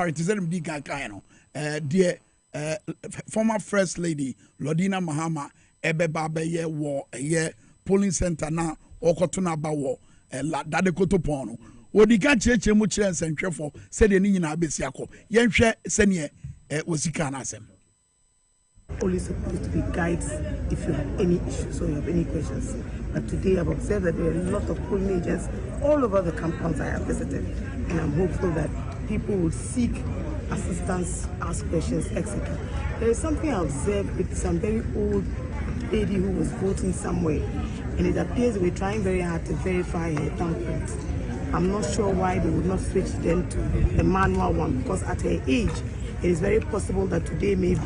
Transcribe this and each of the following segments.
It is dear former First Lady Lordina Mahama Ebeba ye wo ye polling center na okotuna ba wo la dade kotopono odi ka cheche mu kire nsentwefo said ni nyina abesi akọ yenhwe sene osika na asem. Only supposed to be guides if you have any issues or you have any questions. But today I've observed that there are a lot of polling agents all over the compounds I have visited, and I'm hopeful that people will seek assistance, ask questions, etc. There is something I observed with some very old lady who was voting somewhere, and it appears we're trying very hard to verify her thumbprint. I'm not sure why they would not switch them to the manual one, because at her age, it is very possible that today maybe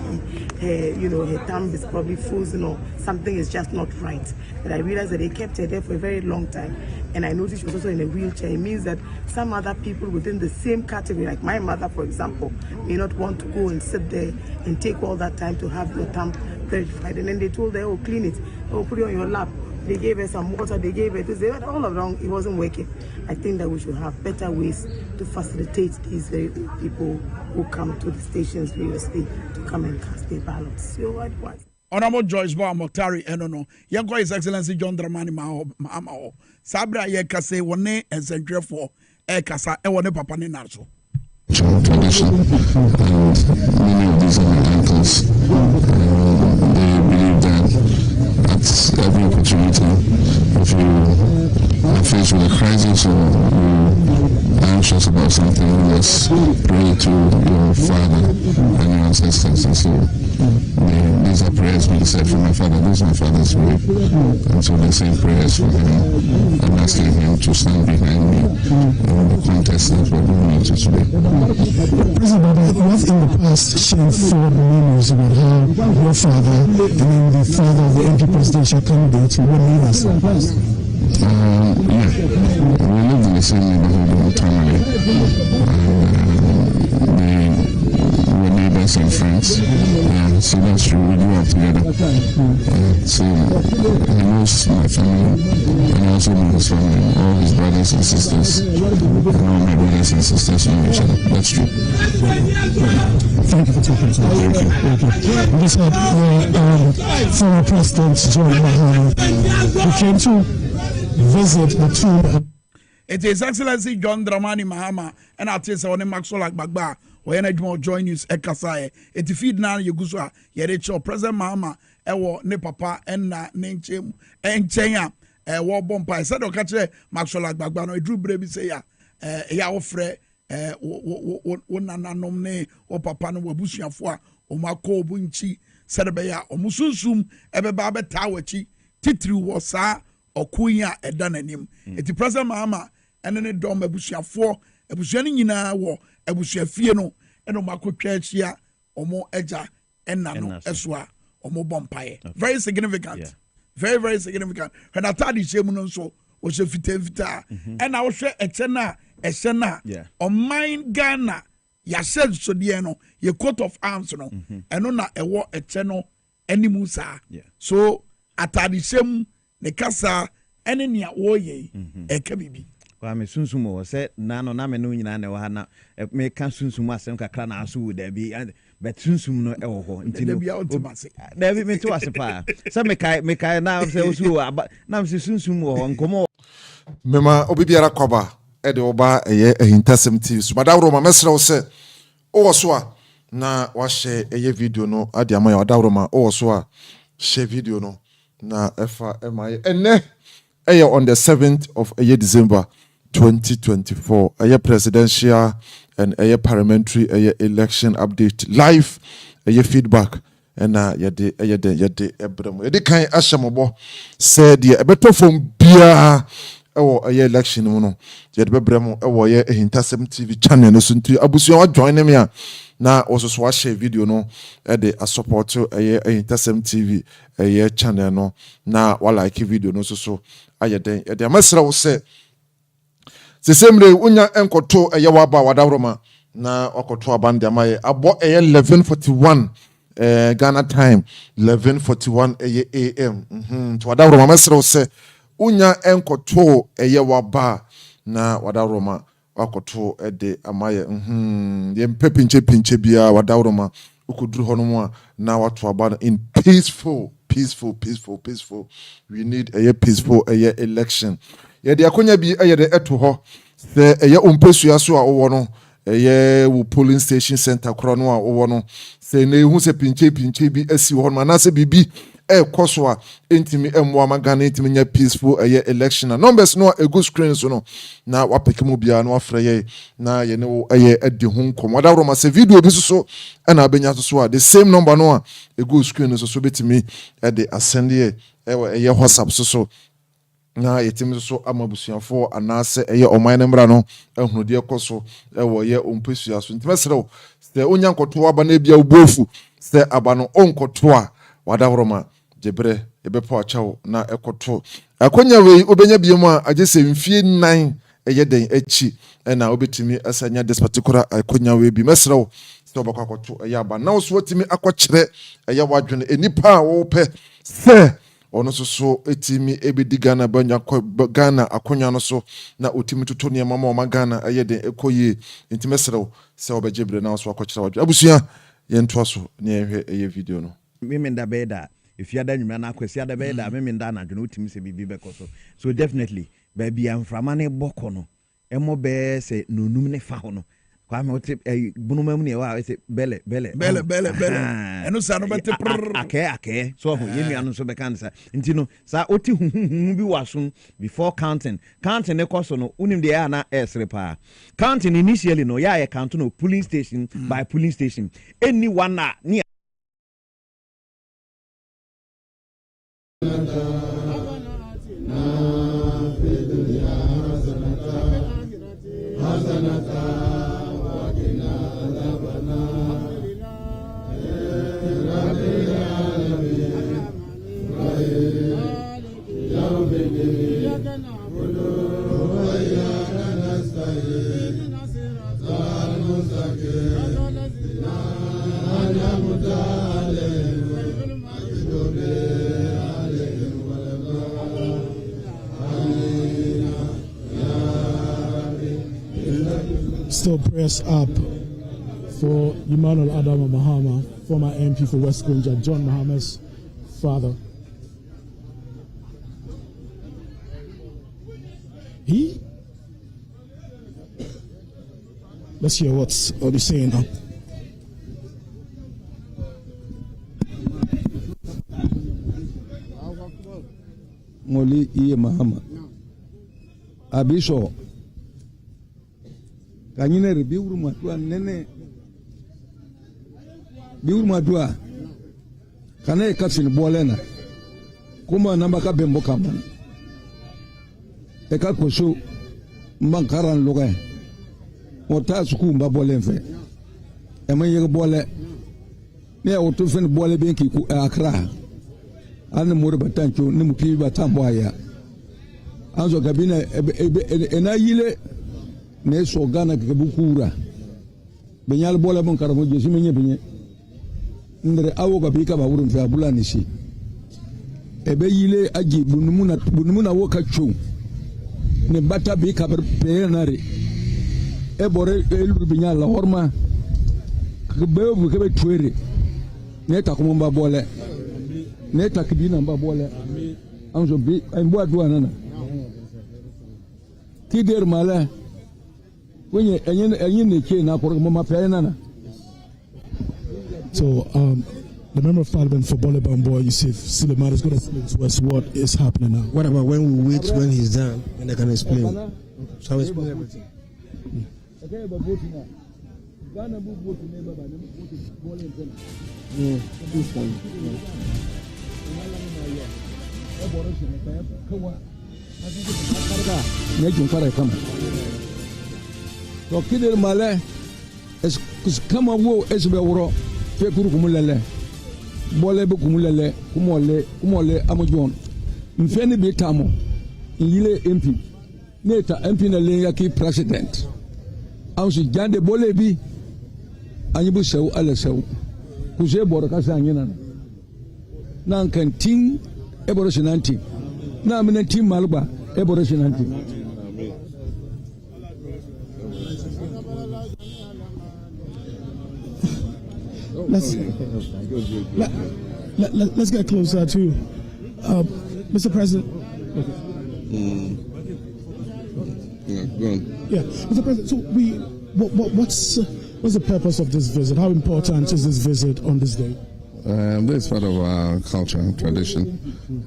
her thumb is probably frozen or something is just not right. But I realized that they kept her there for a very long time, and I noticed she was also in a wheelchair. It means that some other people within the same category, like my mother, for example, may not want to go and sit there and take all that time to have your thumb verified. And then they told her, oh, clean it, oh, put it on your lap. They gave her some water, they gave her this, they had all along, it wasn't working. I think that we should have better ways to facilitate these very old people who come to the stations variously to come and cast their ballots. So what was? Honorable George Boa Moktari Enono, Yanko His Excellency John Dramani Mahama, Sabra Yekase, One and Central for Ekasa, Ewane Papani Narso. Tradition, and many of these are my uncles. They believe that at every opportunity, if you are faced with a crisis or you're anxious about something, you just pray to your father and your ancestors. And so these are prayers being said for my father. This is my father's way. And so they say prayers for him and asking him to stand behind me in the contest that we're going into today. President, what in the past shared forward memories about how your father and then the father of the MP presidential candidate were neighbors? Yeah, we lived in the same neighborhood all the time. They were neighbors and friends. Yeah, so that's true. We grew up together. So he knows my family, and I also know his family, all his brothers and sisters, and all my brothers and sisters know each other. That's true. Thank you for talking to us. Thank you. We just had former President John Mahama who came to visit the tomb. It is Excellency John Dramani Mahama and artist on Maxwell Bagba. When I join news Ekasai, it feed now Yuguswa, Yerecho, President Mahama, Ewo, Ne Papa, and Ninchim, and Chenya, War Bompa. I said, Okache, Maxwell Bagbano, Drew Brebi say, Yaofre, Wonana nomne, or Papa no Wabushia Foa, or Mako Bunchi, Sedabeya, or Mususum, Ebebabe Tawachi, Titru was or Kuya Edanim. It's the President Mahama, and then a dom Ebushia 4, Ebushani Yina war. Ebushia Fieno, and Omako Churchia, or more Eja, and Nano, Eswa, or more Bompaye. Very significant. Yeah. Very, very significant. When I thought the Shemunon so was a vita, and I was sure a Sena, or mine Ghana, Yasel Sodiano, your coat of arms, no, and on a war a channel, any Musa. So, at the same, the Casa, and in your warye, a Kabibi. Me sunsumo say nano na me no nyina na wa na me ka sunsumo asem kakra na aso da bi but sunsum no e wo ho nti no da bi me to asepa say me kai na say osu na me sunsum wo ho nkomo mema obibiara koba e de oba eye Ahintasem TV so madawro ma mesrew say o so a na wa share eye video no ade ama ya madawro ma o so a share video no na efa emaye enne eye on the 7th of December 2024, a presidential and a parliamentary election update live, a feedback, and yade Ebram. Yade kind Ashamobo said, "Yeah, a better from beer or a election. No, yet Bebremo, a Ahintasem TV channel, no soon to Abusia join me now. Also, watch a video no at a support to a Ahintasem TV a channel no now while I keep video no so I then the Messra will say. The same day, unya enkoto yawaba wadawroma na okoto abande amaye abo 11:41 Ghana time 11:41 AM to wadawroma mesro se unya enkoto yawaba na wadawroma wakoto ede amaye yempe pinche bia wadawroma ukuduru hono na watu aba in peaceful. We need a peaceful election. Ye de akonya bi de eto ho se eye ompesua so a wo no wo polling station center kro no a wo no se na ehu se pinche bi asi ho Manasseh bibi koso a entimi emwa magana entimi nya peaceful election numbers no a good screen so no na wapekemu bia na wafreye na ye ne wo edi ho nkom wadawro ma se video bi so na abenya so a the same number no a good screen so betimi de ascend ye WhatsApp so na yetimi so amabusuafo anase oman ne mra no ehunu de koso ye ompesua so ntimesrew se onyankoto aba na bia ubofu se aba no onkoto a wadawro ma jebre ebepo achawo na ekoto akonya we obenya biemu a agese mfie 9 den echi na obetimi asanya this particular akonya we bi mesrew se obakwa akoto aba na so otimi akokyere wadwene enipa a wo pe se ono so etimi ebedi Ghana banya Ghana akonya no so na otimi toto ne mama o magana den ekoye intimesrew se obejebre na so akokyere wadwene abusua yento so ne ehwe video no mimenda beda if you are done na akwess ya da beda mimenda na dwene otimi se bibi bekoso so definitely baby amframa ne boko no emo be se nonum ne fa ho no kwa me otip bunumam ne wa se bele eno sa no bete ake so ho yemi anu so be kan sa ntino sa oti huhu bi waso before counting ne koso no unim de ya na esrepa counting initially no ya count no polling station by polling station anyone na ni Still press up for Emmanuel Adam Mahama, former MP for West Gonja, John Mahama's father. Let's hear what he's saying now. Moli iye Mahama Abisho kanyine biuru matua nene biuru matua kana kafin bolena kuma namba ka bembo kaman eka koso mbankaran loga ota suku mba bolenfe emanye bole ne oto fen bole benki ku Accra an mori batancho ni mupi batambo aya anzo gabina ena yile ne so Ghana ke bukura benyal bola bon karamo je simenye benye ndre awo gabika ba wurum fa bulani si ebe yile aji bunumuna wo kachu ne bata bi ka penare e bore elu benyal la horma ke bebu ke be tuere ne ta ko mba bole ne ta kidina mba bole anzo bi ay mbo adwa nana kider mala when so the member of parliament for Bolebambo, Yusuf Suleiman, is going to explain to us what is happening now. What about when we wait when he's done and they can explain? So I'll explain everything. So kider male es kama wo es be woro fe kuru kumulele bole be kumulele kumole amojon mfeni be tamo yile MP neta MP na le yaki president ansu jande bole bi anyibu sew ala sew kuje boro kasa anyina na kan tin e boro sinanti na mena tin malba e boro sinanti let's get closer to Mr. President. Yeah, go on. Yeah, Mr. President. So what's the purpose of this visit? How important is this visit on this day? This is part of our culture and tradition,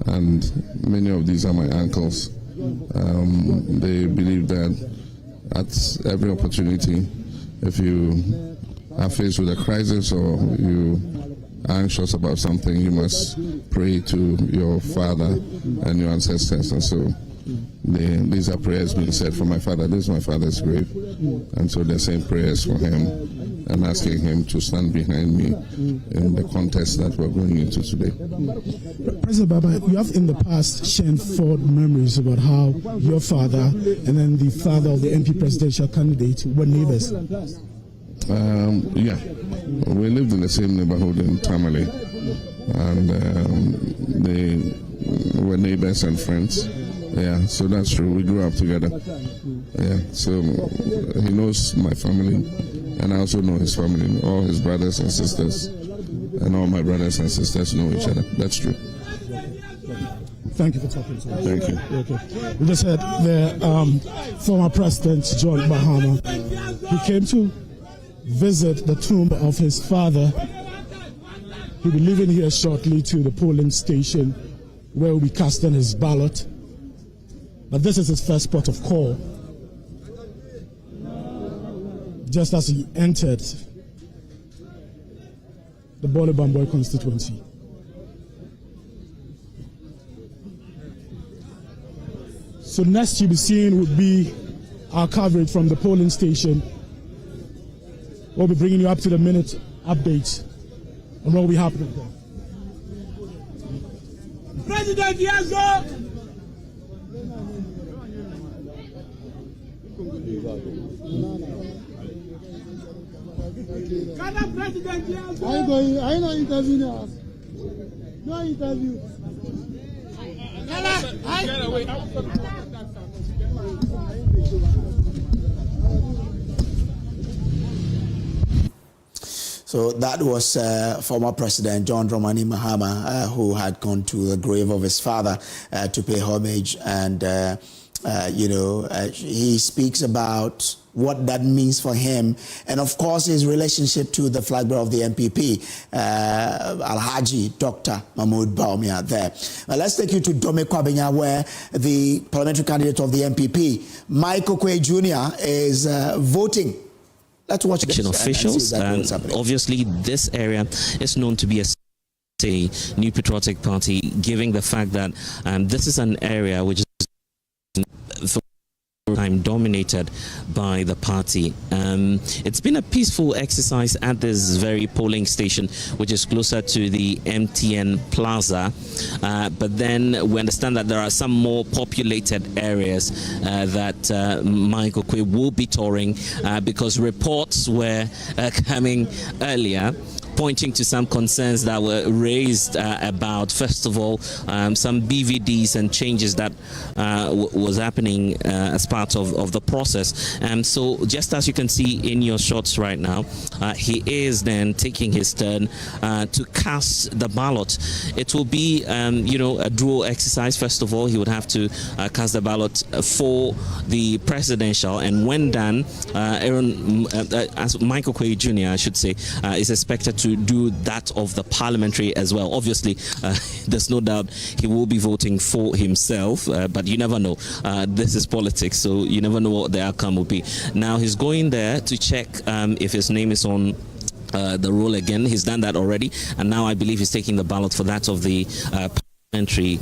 and many of these are my uncles. They believe that at every opportunity, if you are faced with a crisis or you are anxious about something, you must pray to your father and your ancestors. And so these are prayers being said for my father. This is my father's grave, and so they're saying prayers for him and asking him to stand behind me in the contest that we're going into today. President Baba, you have in the past shared fond memories about how your father and then the father of the MP presidential candidate were neighbors. Yeah, we lived in the same neighborhood in Tamale, and they were neighbors and friends. Yeah, so that's true. We grew up together. Yeah, so he knows my family, and I also know his family. All his brothers and sisters, and all my brothers and sisters know each other. That's true. Thank you for talking to us. Thank you. Okay. We just heard the former President John Mahama, who came to visit the tomb of his father. He'll be leaving here shortly to the polling station where he'll be casting his ballot. But this is his first port of call. Just as he entered the Bamboi constituency. So next you'll be seeing would be our coverage from the polling station. We'll be bringing you up to the minute updates on what will be happening there. President Yazo! President Yazo! Are you not interviewing us? No interview. So that was former President John Dramani Mahama, who had gone to the grave of his father to pay homage. And, he speaks about what that means for him. And, of course, his relationship to the flag bearer of the MPP, Alhaji Dr. Mahmoud BAWUMIA there. Now, let's take you to Dome Kwabenya, where the parliamentary candidate of the MPP, Michael Kyei Jr., is voting. Let's watch election officials. Obviously, this area is known to be a New Patriotic Party, given the fact that this is an area which is for time dominated by the party. It's been a peaceful exercise at this very polling station, which is closer to the MTN Plaza, but then we understand that there are some more populated areas that Michael Kyei will be touring, because reports were coming earlier pointing to some concerns that were raised about, first of all, some BVDs and changes that was happening as part of the process. So just as you can see in your shots right now, he is then taking his turn to cast the ballot. It will be, a dual exercise. First of all, he would have to cast the ballot for the presidential, and when done, as Michael Kyei Jr., I should say, is expected to do that of the parliamentary as well. Obviously, there's no doubt he will be voting for himself, but you never know. This is politics, so you never know what the outcome will be. Now he's going there to check if his name is on the roll again. He's done that already, and now I believe he's taking the ballot for that of the parliamentary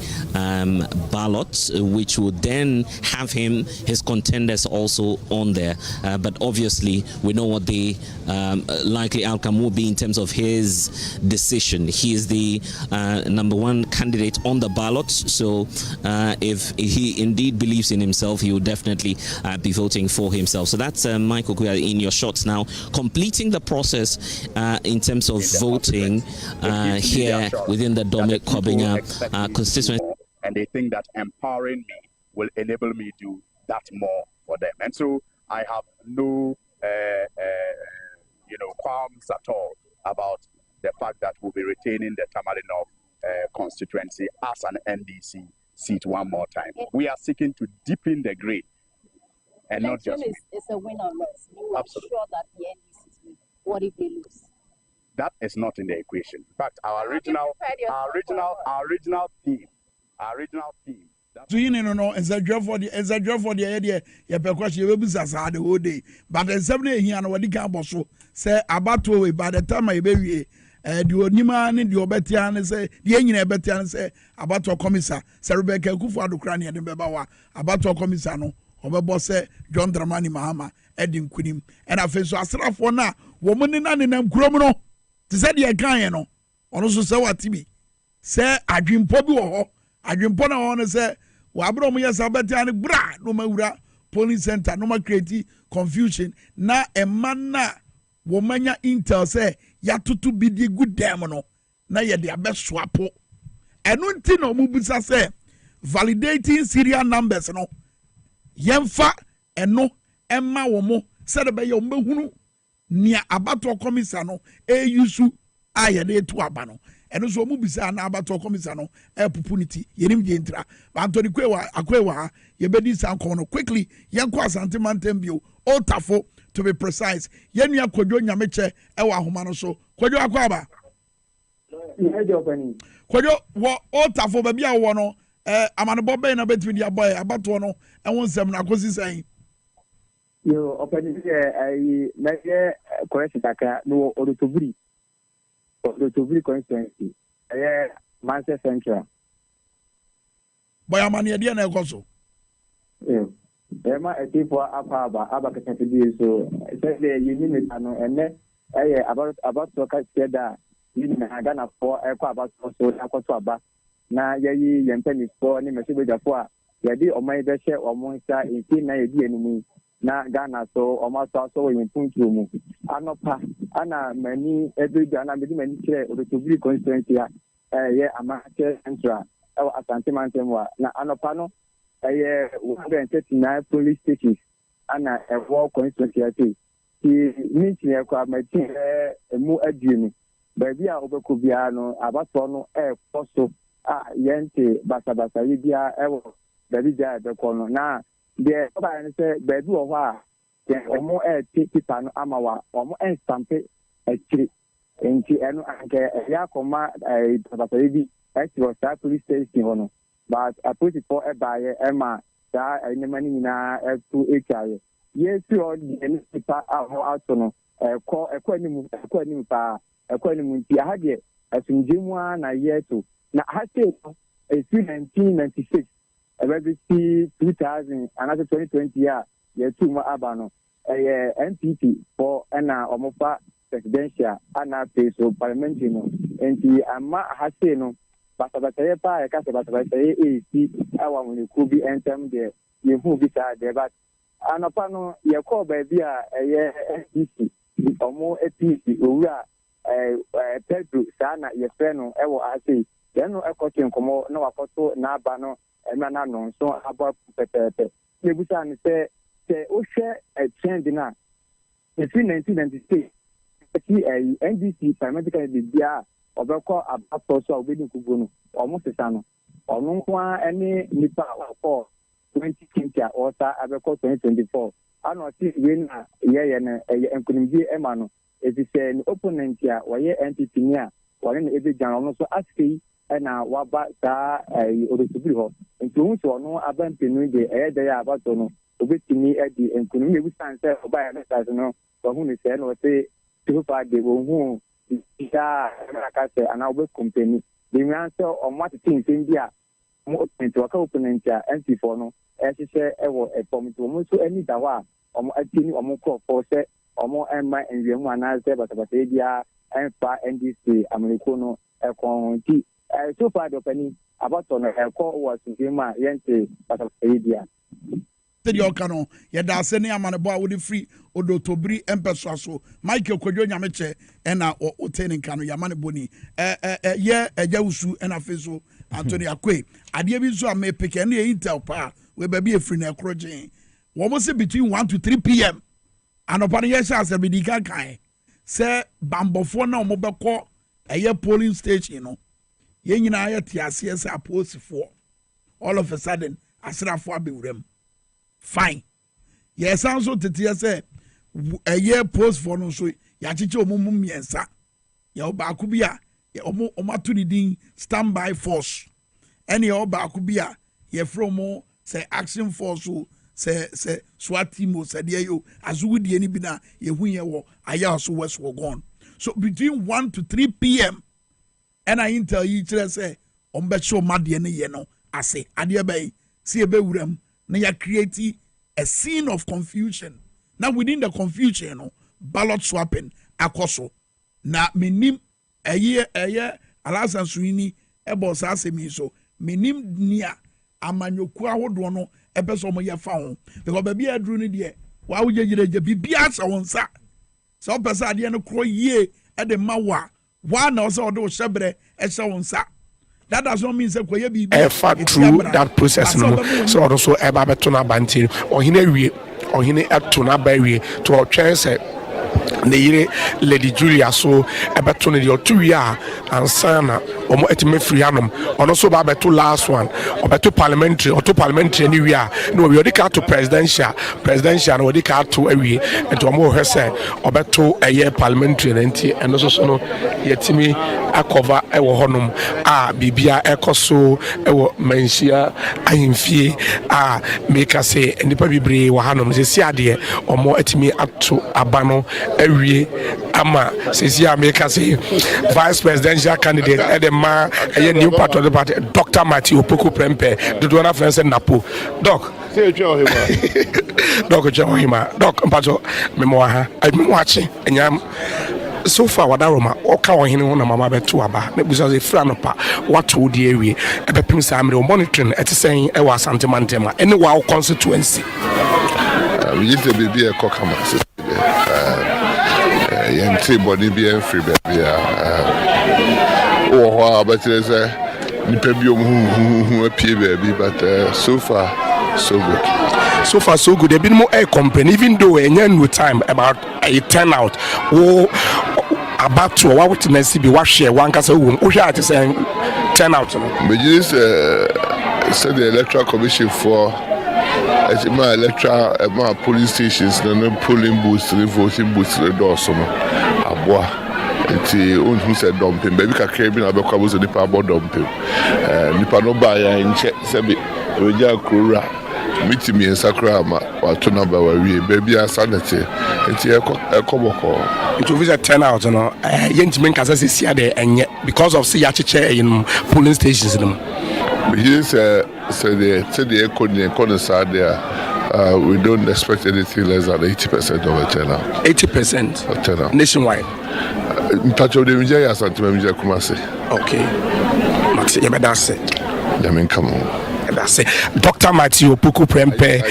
ballot, which would then have his contenders also on there. But obviously, we know what the likely outcome will be in terms of his decision. He is the #1 candidate on the ballot, so if he indeed believes in himself, he will definitely be voting for himself. So that's Michael Kyei in your shots now, completing the process in terms of voting here within the Dome Kwabenya constituency. And they think that empowering me will enable me to do that more for them. And so I have no qualms at all about the fact that we'll be retaining the Tamale North constituency as an NDC seat one more time. We are seeking to deepen the grade and not just win. It's a win or loss. You are sure that the NDCs win. What if they lose? That is not in the equation. In fact, our original theme. So you know, it's a job for the idea. You because you will be the whole day. But the 7 here and what the camp so say about by the time I bury the Oniman and the Obetian say the engine Obetian say about our commissar, Sir Rebecca Kufu Ukraine and Bebawa about our commissano, or say John Dramani Mahama, Edding Queen, and I feel so astra for now, woman in them Gromono. To say the Akayano, on also say what Tibi. Say I dream Pobu, I dream Pona on say, Wabromo Sabatian Bra, no Maura, polling center, no more creative confusion. Na a man na womanya intel say, Yatutu be the good demono, na ya their best swapo. And one thing no Mubusa say, validating serial numbers no. Yemfa and no Emma Womo said by your Mohunu. Nia abato komisano owusu ayede to abano eno so mu bisa na abato komisano pupunity yenim gentra Anthony akwewa ye bedi sanko no quickly yenko asante mantem bio otafo to be precise yenu akodwo nyameche ewa ahoma no so kodwo akwaba kodwo wo otafo ba bia wo no amanebo be na betimi dia boy abato no enwo nsem na akosi san. Yo, open I measure correction taka no Odotobri constituency. Manasseh Central. Boy, I'm on the idea na ekoso. Yeah. Ema etipo aba kete so say you need ano ene about to catch that you na Ghana for ekwa about so akoto aba na yayi yempeni for ni mesebeja for yadi omai be share omonsa inti na yedi enimu na Ghana so omaso so we puntu mu anopa ana mani everyday na medi mani kire Odotobri constituency ye Manasseh Central Asante Mantemwa na anopa no 139 police stations ana ewo constituency ti meeting e kwa mati mu adwini baby a obeko bia no abato no koso yente basabasa yibia ewo baby ja ebeko no na de oba ne se baby wo ho a omo tipa no amawa omo stampe akiri enti eno anke ya koma basabasa yibi was that police station hono but I put it for a buyer Emma that I never na to HI. Yes, you are the paper out no call a quanimu pa a quanimu. I had yet as in Jimwa na year to now I say a 1996 a baby 2000 another 2020 year 2 more abano a NPP for Anna Omopa presidential Anna face of Parliamentary and the Ama Hase no. Basabasa pa ka basabasa AC awa mun ku bi entem de ye hu bi ta de but anopa no ye call baby a ye NDC omo APC owura Pedro sana ye fe no e wo ase ye no ekotin komo na wakoto na aba no ema na no so aba pepepe ye busa ni se o hwe a trend na between 1996 NDC Parliamentary bia obeko abato so obedi kugono almost sano onu kwa ene nipa akọ 2020 ota abeko 2024 ano ti win ye na enkunimbi ema no ezise ni opponent ya waye NPP ni a wale na ebe jan ono so askei na waba ta Odotobri ho ntu so no abampenu de de ya abato no obetimi edi enkunimbi ebusan se oba ya na no hu ni se no se tufa de wo hu ida nakase ana obe company the answer on what things India mo to ka opponent ya NC4 no ehye ewo form to mo so ani da wa omo atini omo call for say omo emma enwiemu anaze basabasa dia enfa NDC americo no ekonti so far the opening about on call was ma yente basabasa dia the okano ye da se ne amanebo a wodi free Odotobri empeso so Michael Kwadwo Nyameche ena o tenin kanu yamanebo ni ye agyawusu ena feso Anthony Akwe ade bi so amepeke na intel pa we ba bi free na ekrogen wo mo se between 1 to 3 p.m. anopa ne ye sha se bi di kan se bambofo na mo bekọ ɛyɛ polling station no yɛn nyinaa yɛ te aseɛ sɛ aposifoɔ all of a sudden asrafoɔ abɛwuram fine yɛsan so teteɛ sɛ ɛyɛ postfoɔ no nso yɛakyekyɛ ɔmo mu mmiɛnsa yɛwɔ baako bi a ɔmo ato ne din standby force ɛne yɛwɔ baako bi a yɛfrɛ ɔmo sɛ action force o sɛ SWAT team o sɛ deɛ yo azowudie no bi na yɛhu yɛ wɔ ayɛ so west wɔ gone so between 1 to 3 p.m. ɛna intel yi kyerɛ sɛ ɔmbɛhyɛ ɔmadeɛ no yɛ no ase adeɛ bɛyi si ɛbɛwuram na yɛ create a scene of confusion now within the confusion no ballot swapping akɔ so na menim ɛyɛ alasansuini ɛbɔ saa asɛm yi so menim nia amanyoku ahodoɔ no ɛpɛ sɛ ɔmo yɛ fa ho because baabi a aduru no deɛ wawo gyegyeregye biribiara sɛ wo nsa sɛ wopɛ sɛ adeɛ no korɔ yie ɛde ma wo a waa na ɔsɛ ɔde wo hyɛberɛ ɛhyɛ wo nsa that does not mean say koye bi through that process no so also eba beto na banti ohine eto na ba wie to otwen say ne yire Lady Julia so ebeto ne de otu wi a ansana omo etime free hanom ono so ba beto last one obeto parliamentary ni wi a no we odika to presidential no odika to awie ento omo hwe say obeto eye parliamentary nti eno so no yetimi akova ewo honom a bibia ekoso ewo manhia ahemfie a meka say nipa bibre wo hanom se si ade omo etimi ato abano awie ama sisi America say vice presidential candidate edema a new part of the party Dr. Matthew Opoku Prempeh the donor friend said Napo doc say doc mpacho memoa watching enyam so far wadaroma oka ohene ho na mama beto aba na busa say fra no pa wato di awie ebepim sa amre monitoring etisen e wa santemantema any wa constituency we need to be a kokama yɛnte bɔne bi ɛmfiri baabi a wowɔ hɔ a wobɛkyerɛ sɛ nnipa bi ɔmhuhu apie baabi but so far so good ebinom ɛyɛ complain even though ɛnyɛ no time about a turnout wo abatoɔ wawotena si bi wahwɛ wankasa wom wohwɛ a te sɛ turnout no bɛgyini sɛ the Electoral Commission for my electoral my polling stations and polling booths and voting booths the doors no aboa nti onhu se dumping baby ka kra bi na be kwa bozo nipa abo dumping nipa no ba ya nche se be oja krora mitimi ensakra ma wato na ba wa wie baby asanete nti ekoboko it will visit 10 out no yentimi nkasa se sia de enye because of say ya cheche in polling stations no we say the economy side there we don't expect anything less than 80% of a turnout. 80% of turnout nationwide. Touch of the Mijaya Santima Kumasi. Okay. Maxi Yabadase. Yamin come on. That's it. Dr. Matthew Opoku Prempeh.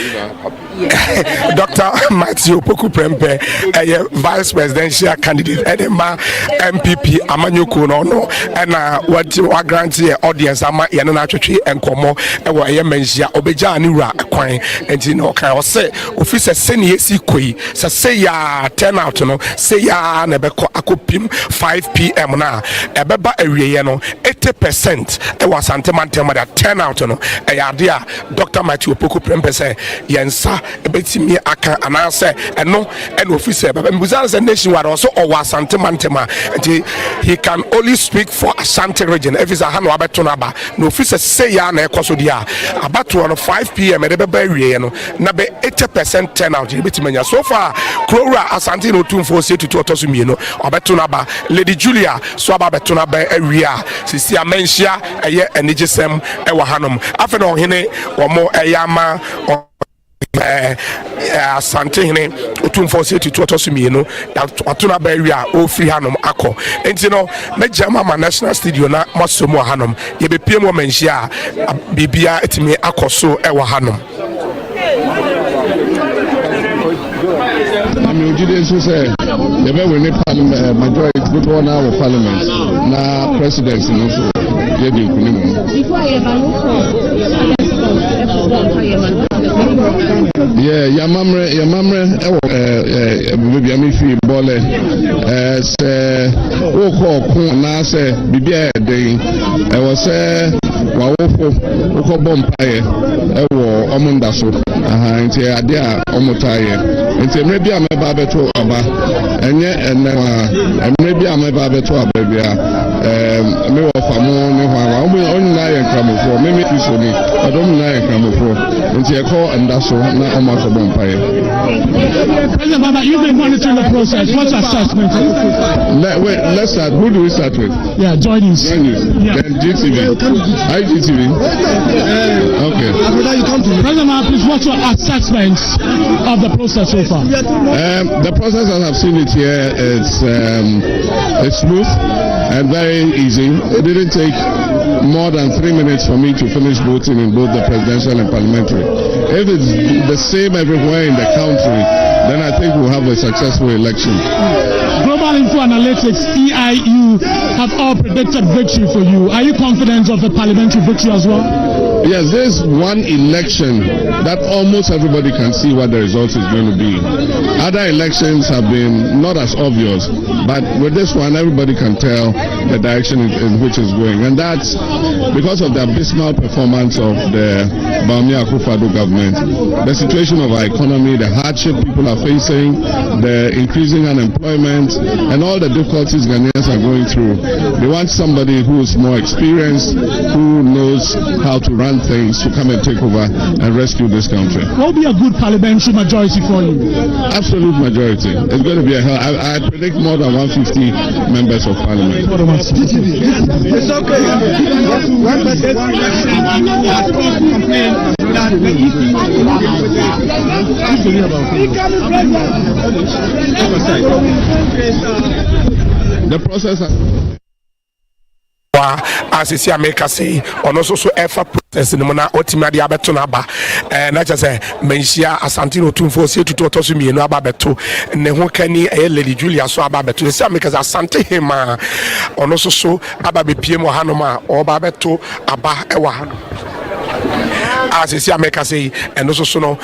Dr. Matthew Opoku Prempeh, a vice presidential candidate, Edema MPP, Amanyoko no, and what you are granting audience, Ama Yanana Church and Como, and what I mentioned, Obeja Nira, Aquine, and you know, can say, officer Seni Sikui, say ya 10 out, no, say ya Nebeko Akupim 5 p.m. now, a beba area, 80%, it was Santamantema that 10 out, no. Idea Dr. Matthew Opoku Prempeh say yensa ebetimi aka anase eno officer but Mbuzan nationwide also or Santemantema he can only speak for Ashanti region if it's a hanu abetonaba no officer say ya na ekoso dia about 5 p.m. ebeba wie no na be 80% turnout ebetimi so far Krora Asante no tumfo say to otoso mieno abetonaba Lady Julia so aba betonaba awia sisi amenhia eye enigesem e wa hanom no hene omo eyama Asante hene otumfo se tutu otosumi no atuna ba wi a ofri hanom akọ enti no mejama ma national studio na masomo hanom ye be piem o manhia bibia etimi akoso e wa hanom I'm going to say the way we parliament majority people now of parliament na presidency no so ye dey kunu Yeah, your mamre, maybe I'm free bole. Say, Nase, Bibia day. I was Wawofo, Bompaye, Omundaso, into Adia, Omotaye. Into maybe I'm a babeto aba, and yet, and maybe I'm a babeto baby. Me of a only lie come for, maybe you saw me, I don't lie come for, into a call and that's all, not almost a Bompaye. President Baba, you've been monitoring the process. What's your assessment? Let's start. Who do we start with? Yeah, Joy News. Yeah. Then GTV. IGTV. Okay. President Baba, please, what's your assessment of the process so far? The process, as I've seen it here, it's smooth and very easy. It didn't take more than 3 minutes for me to finish voting in both the presidential and parliamentary. If it's the same everywhere in the country, then I think we'll have a successful election. Global Info Analytics, EIU, have all predicted victory for you. Are you confident of a parliamentary victory as well? Yes, there's one election that almost everybody can see what the result is going to be. Other elections have been not as obvious, but with this one, everybody can tell the direction in which it's going. And that's because of the abysmal performance of the BAWUMIA government, the situation of our economy, the hardship people are facing, the increasing unemployment, and all the difficulties Ghanaians are going through. They want somebody who is more experienced, who knows how to run things, to come and take over and rescue this country. What will be a good parliamentary majority for you? Absolute majority. It's going to be I predict more than 150 members of parliament. It's okay. One person the process. As America say, on also so effort process in the Mona Otimadi Abetonaba, and I just say, Mensia, Asantino Tumfo, say to Tosumi, no Ababeto, and then Kenny, a Lady Julia, so Ababeto, the same because Asante Hema, on also so Ababi Piemo Hanoma, or Babeto, Aba Ewahano. As America say, and also so no,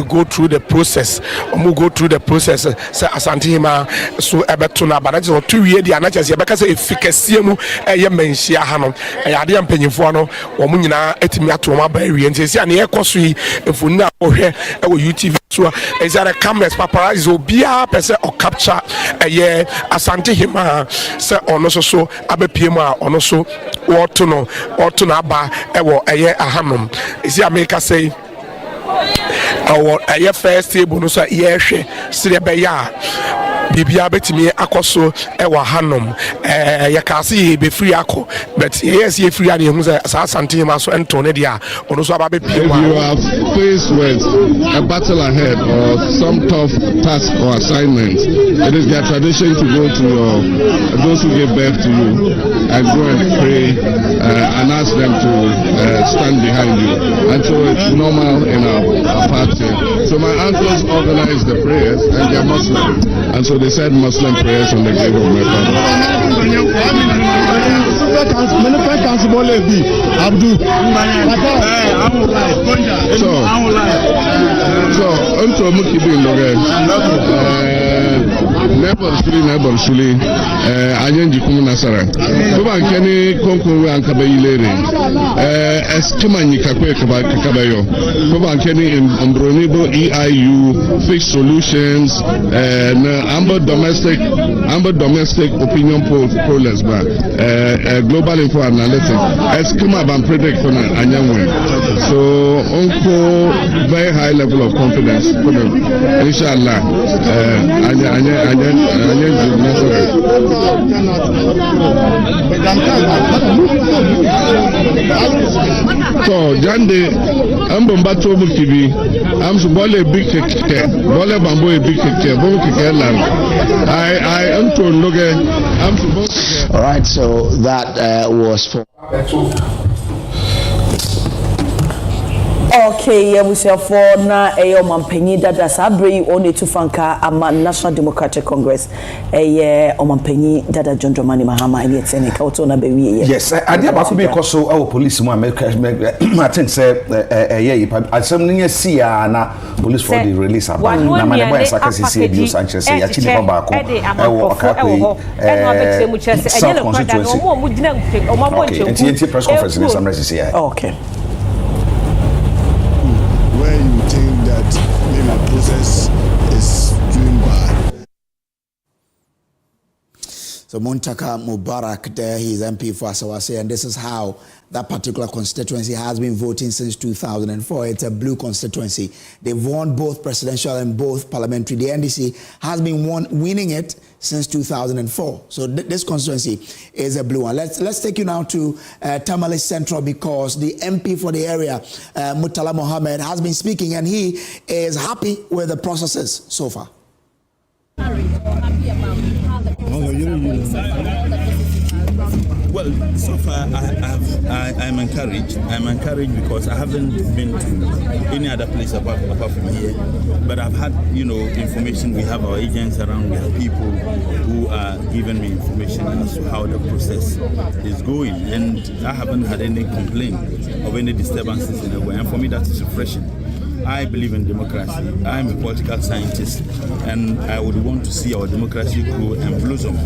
go through the process, go through the process, say Asantehima, so Abetuna, but that's 2 years, the Anachas, because efficacy, Mensia Hanon, a Yadian Penifano, or Munina, Etimiatoma Berry, and say, and the Ecosi, if we now here, our UTV, so is that a cameras, paparazzi, or Bia, or capture a year, Asantehima, say, on also so, Abepima, on also, or Tunaba, a year, Ahanum. Is America say our first table no say yehwe sirebeya bibia betimi akoso ewa hanom yakase be free ako but yes ye free ani hu say asante ma so ento ne dia ono so aba be pie. If you are faced with a battle ahead or some tough task or assignment, it is their tradition to go to those who gave birth to you and go and pray and ask them to stand behind you. And so it's normal in our party. So my uncles organized the prayers and they are Muslim, and so they said Muslim prayers on the grave of my father. So unto Mukibi Neighbor Shuli, Ayenji Kumunasara. Kuba Kenny Konku and Kabayilere, Eskimani Kakwe Kabayo, Kuba Kenny in Umbronibo EIU, Fixed Solutions, Amber Domestic Opinion Pollers, Global Info Analytics, Eskima Ban Predict for Anyanwe. So, Unko, very high level of confidence for them. Inshallah, so, Jande, I'm Bombato Mukibi, I'm Subole Big Keke, Bole Bambo Big Keke, Bokeke Land. I am to Loge, I'm Subole. All right, so that was for. Okay, yeah, we say for na Omampenyi dada sabri only to fanka ama National Democratic Congress. Omampenyi dada John Dramani Mahama and yet Seneca Otona Bewi. Yes, I did about because so our police I think say I some see na police for the release of na my boy Sakasi abuse Sanchez say actually come back constituency press conference in some say okay. Where you think that maybe the process is doing bad. So Muntaka Mubarak there, he is MP for Asawase, and this is how that particular constituency has been voting since 2004. It's a blue constituency. They've won both presidential and both parliamentary. The NDC has been winning it since 2004. So this constituency is a blue one. Let's take you now to Tamale Central, because the MP for the area, Mutala Mohammed, has been speaking, and he is happy with the processes so far. Well, so far I'm encouraged. I'm encouraged because I haven't been to any other place apart from here. But I've had, information. We have our agents around. We have people who are giving me information as to how the process is going. And I haven't had any complaint of any disturbances in the way. And for me, that is refreshing. I believe in democracy. I'm a political scientist, and I would want to see our democracy grow and blossom.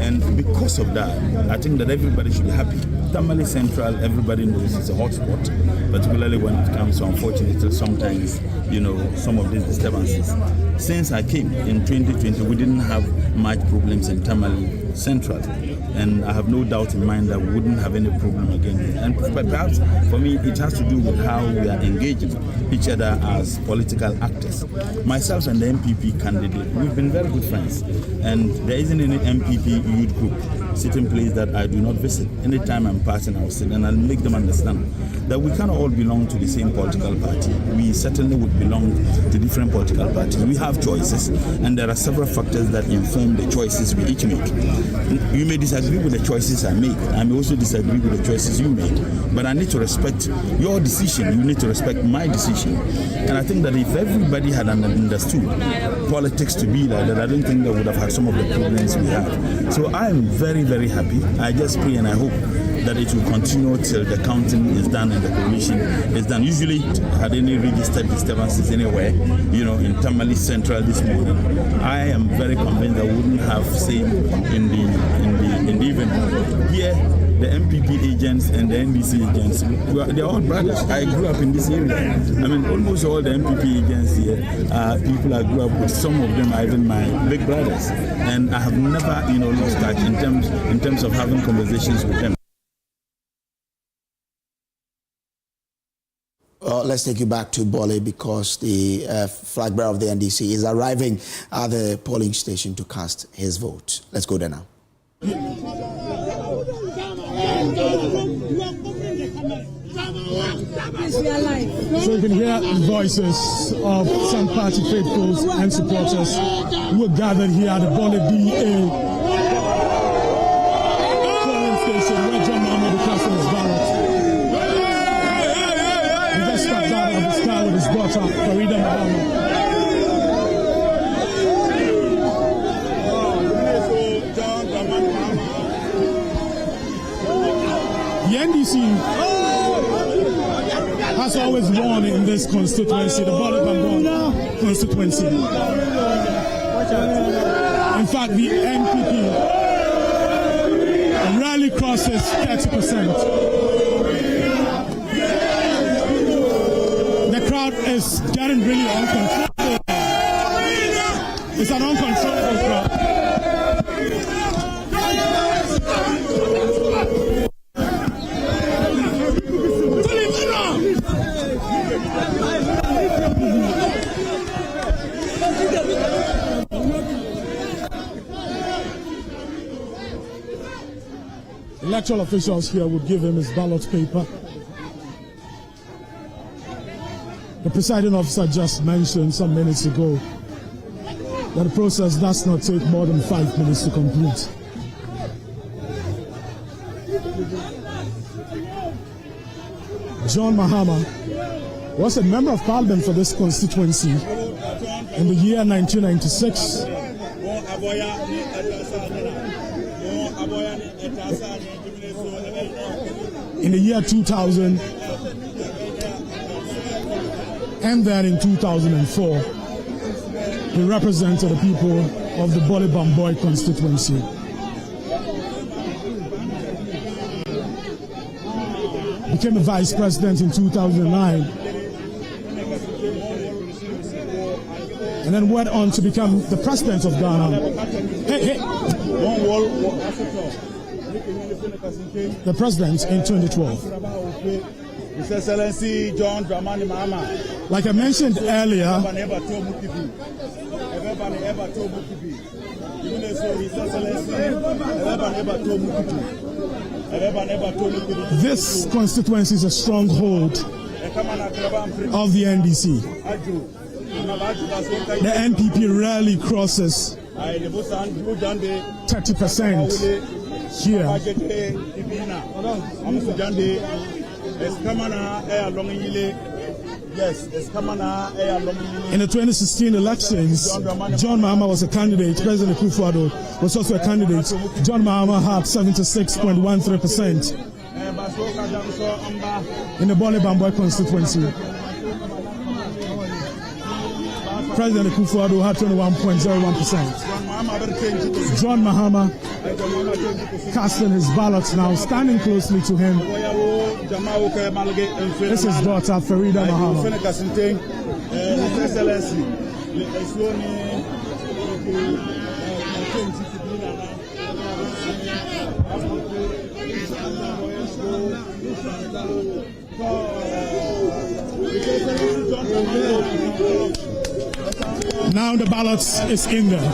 And because of that, I think that everybody should be happy. Tamale Central, everybody knows it's a hotspot, particularly when it comes to, unfortunately, sometimes, some of these disturbances. Since I came in 2020, we didn't have much problems in Tamale Central. And I have no doubt in mind that we wouldn't have any problem again. And perhaps for me, it has to do with how we are engaging each other as political actors. Myself and the MPP candidate, we've been very good friends. And there isn't any MPP youth group sitting place that I do not visit. Anytime I'm passing, I'll sit and I'll make them understand that we cannot all belong to the same political party. We certainly would belong to different political parties. We have choices, and there are several factors that inform the choices we each make. You may disagree with the choices I make. I may also disagree with the choices you make. But I need to respect your decision. You need to respect my decision. And I think that if everybody had understood politics to be like that, I don't think they would have had some of the problems we have. So I'm very, very happy. I just pray and I hope that it will continue till the counting is done and the coalition is done. Usually, had any registered disturbances anywhere, in Tamale Central this morning, I am very convinced that we wouldn't have same in the event. Here, the MPP agents and the NDC agents, they're all brothers. I grew up in this area. I mean, almost all the MPP agents here are people I grew up with. Some of them are even my big brothers, and I have never, lost touch in terms of having conversations with them. Let's take you back to Bole, because the flag bearer of the NDC is arriving at the polling station to cast his vote. Let's go there now. So you can hear the voices of some party faithfuls and supporters who are gathered here at the Bole BA polling station where John Mahama will cast his ballot. He just stepped out of his car with his daughter, Farida Mahama. The NDC has always won in this constituency, the Bole constituency. In fact, the MPP rarely crosses 30%. The crowd is getting really uncontrollable. It's an uncontrollable crowd. Electoral officials here would give him his ballot paper. The presiding officer just mentioned some minutes ago that the process does not take more than 5 minutes to complete. John Mahama was a member of parliament for this constituency in the year 1996. In the year 2000, and then in 2004, he represented the people of the Bamboi constituency. Became a vice president in 2009, and then went on to become the president of Ghana. The president in 2012. His Excellency John Dramani Mahama. Like I mentioned earlier, this constituency is a stronghold of the NDC. The NPP rarely crosses 30% here. In the 2016 elections, John Mahama was a candidate. President Akufo-Addo was also a candidate. John Mahama had 76.13% in the Bamboi constituency. President Akufo-Addo had 21.01%. John Mahama casting his ballots now, standing closely to him. This is daughter Farida Mahama. Now the ballots is in there.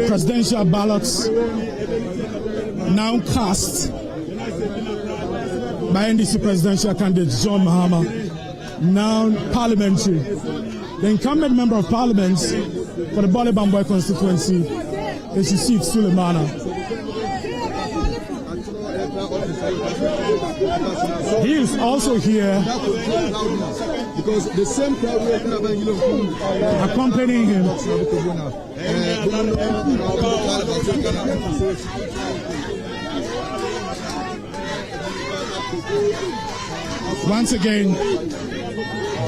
Presidential ballots now cast by NDC presidential candidate John Mahama. Now parliamentary. The incumbent member of parliament for the Bamboi constituency is Yusuf Sulemana. He is also here because the same crowd accompanying him. Once again,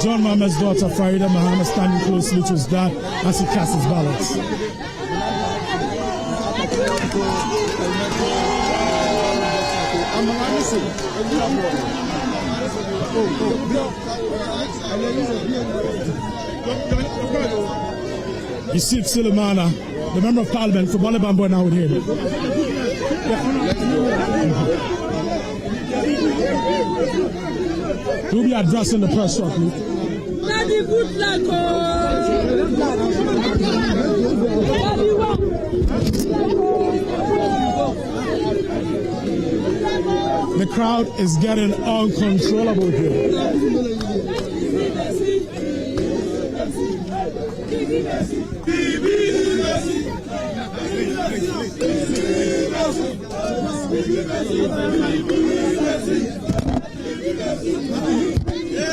John Mahama's daughter Farida Mahama standing closely to his dad as he casts his ballots. Yusuf Sulemana, the member of parliament for Bamboi, now with him. He'll be addressing the press shortly. The crowd is getting uncontrollable here.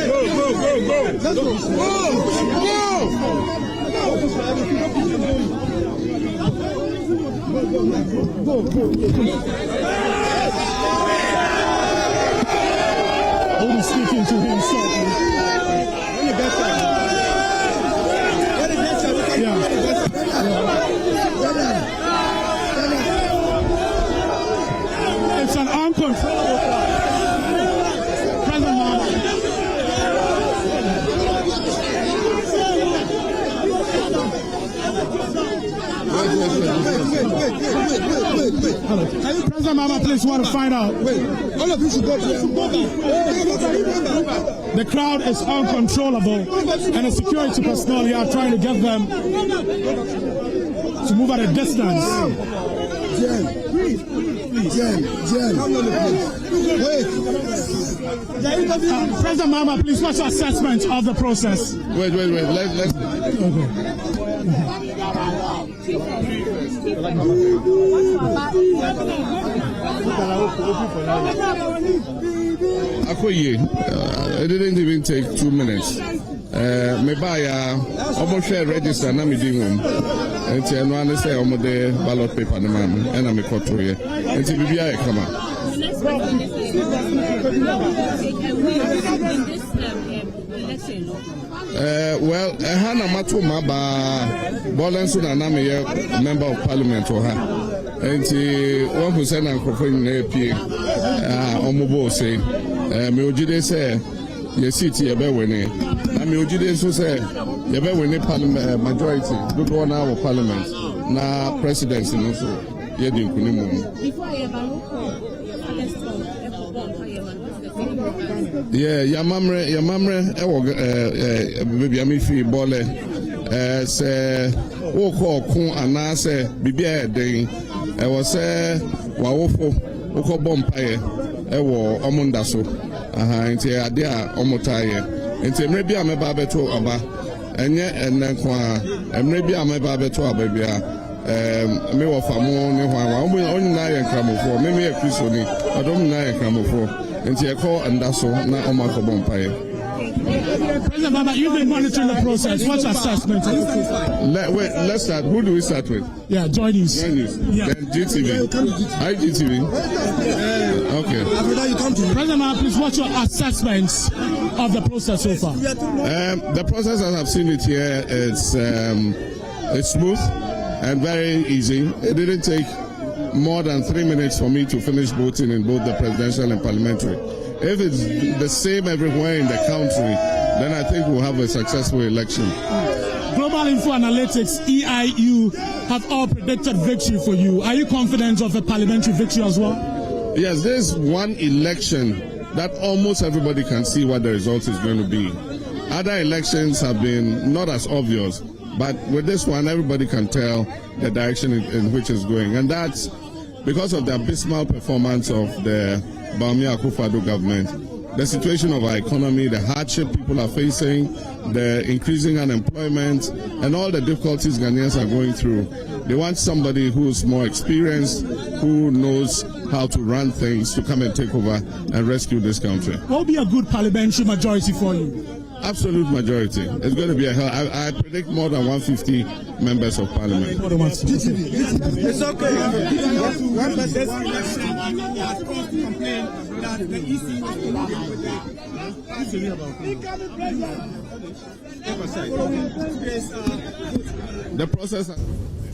Go, go, go, go. Let's go. Go, go. We'll be speaking to him shortly. It's an uncontrollable crowd. President Mahama. Hello. President Mahama, please want to find out. All of you should go. The crowd is uncontrollable, and the security personnel here are trying to get them to move at a distance. Jen, wait. President Mahama, please, what's your assessment of the process? Wait. Let's. Okay. It didn't even take 2 minutes. Me buy almost share register na me doing home. And I know I say almost the ballot paper na man and I'm a control here. And to be a come on. Well, Hannah Matu Maba Bolanson and I'm a member of parliament for her. And 1% and Kofi in AP Omobo say, Mujide say, your city a better winning. I mean, Ujide so say, you better win parliament majority, good 1 hour parliament, na presidency also, you didn't yeah, your mamre, maybe I mean, fee bole, say, Oko, Kun, and I say, Bibia, Ding, I was say, Wawofo, Oko Bompire, Ewo, Omundaso, into Adia, Omotaye, into maybe I'm a babeto aba, and yet, and then, and maybe I'm a babeto ababia. Me wa famo ne hwa only na ye kramo for me me akrisoni adom na ye kramo for enti e call ndaso na omako bompaye. President Baba, you've been monitoring the process. What's your assessment? Let's start. Who do we start with? Yeah, Joy News. Yeah. Then GTV. Hi, GTV. Okay. President Baba, please, what's your assessment of the process so far? The process, as I've seen it here, it's smooth and very easy. It didn't take more than 3 minutes for me to finish voting in both the presidential and parliamentary. If it's the same everywhere in the country, then I think we'll have a successful election. Global Info Analytics, EIU, have all predicted victory for you. Are you confident of a parliamentary victory as well? Yes, there's one election that almost everybody can see what the result is going to be. Other elections have been not as obvious, but with this one, everybody can tell the direction in which it's going. And that's because of the abysmal performance of the BAWUMIA government, the situation of our economy, the hardship people are facing, the increasing unemployment, and all the difficulties Ghanaians are going through. They want somebody who's more experienced, who knows how to run things, to come and take over and rescue this country. What will be a good parliamentary majority for you? Absolute majority. It's going to be I predict more than 150 members of parliament. It's okay. The process.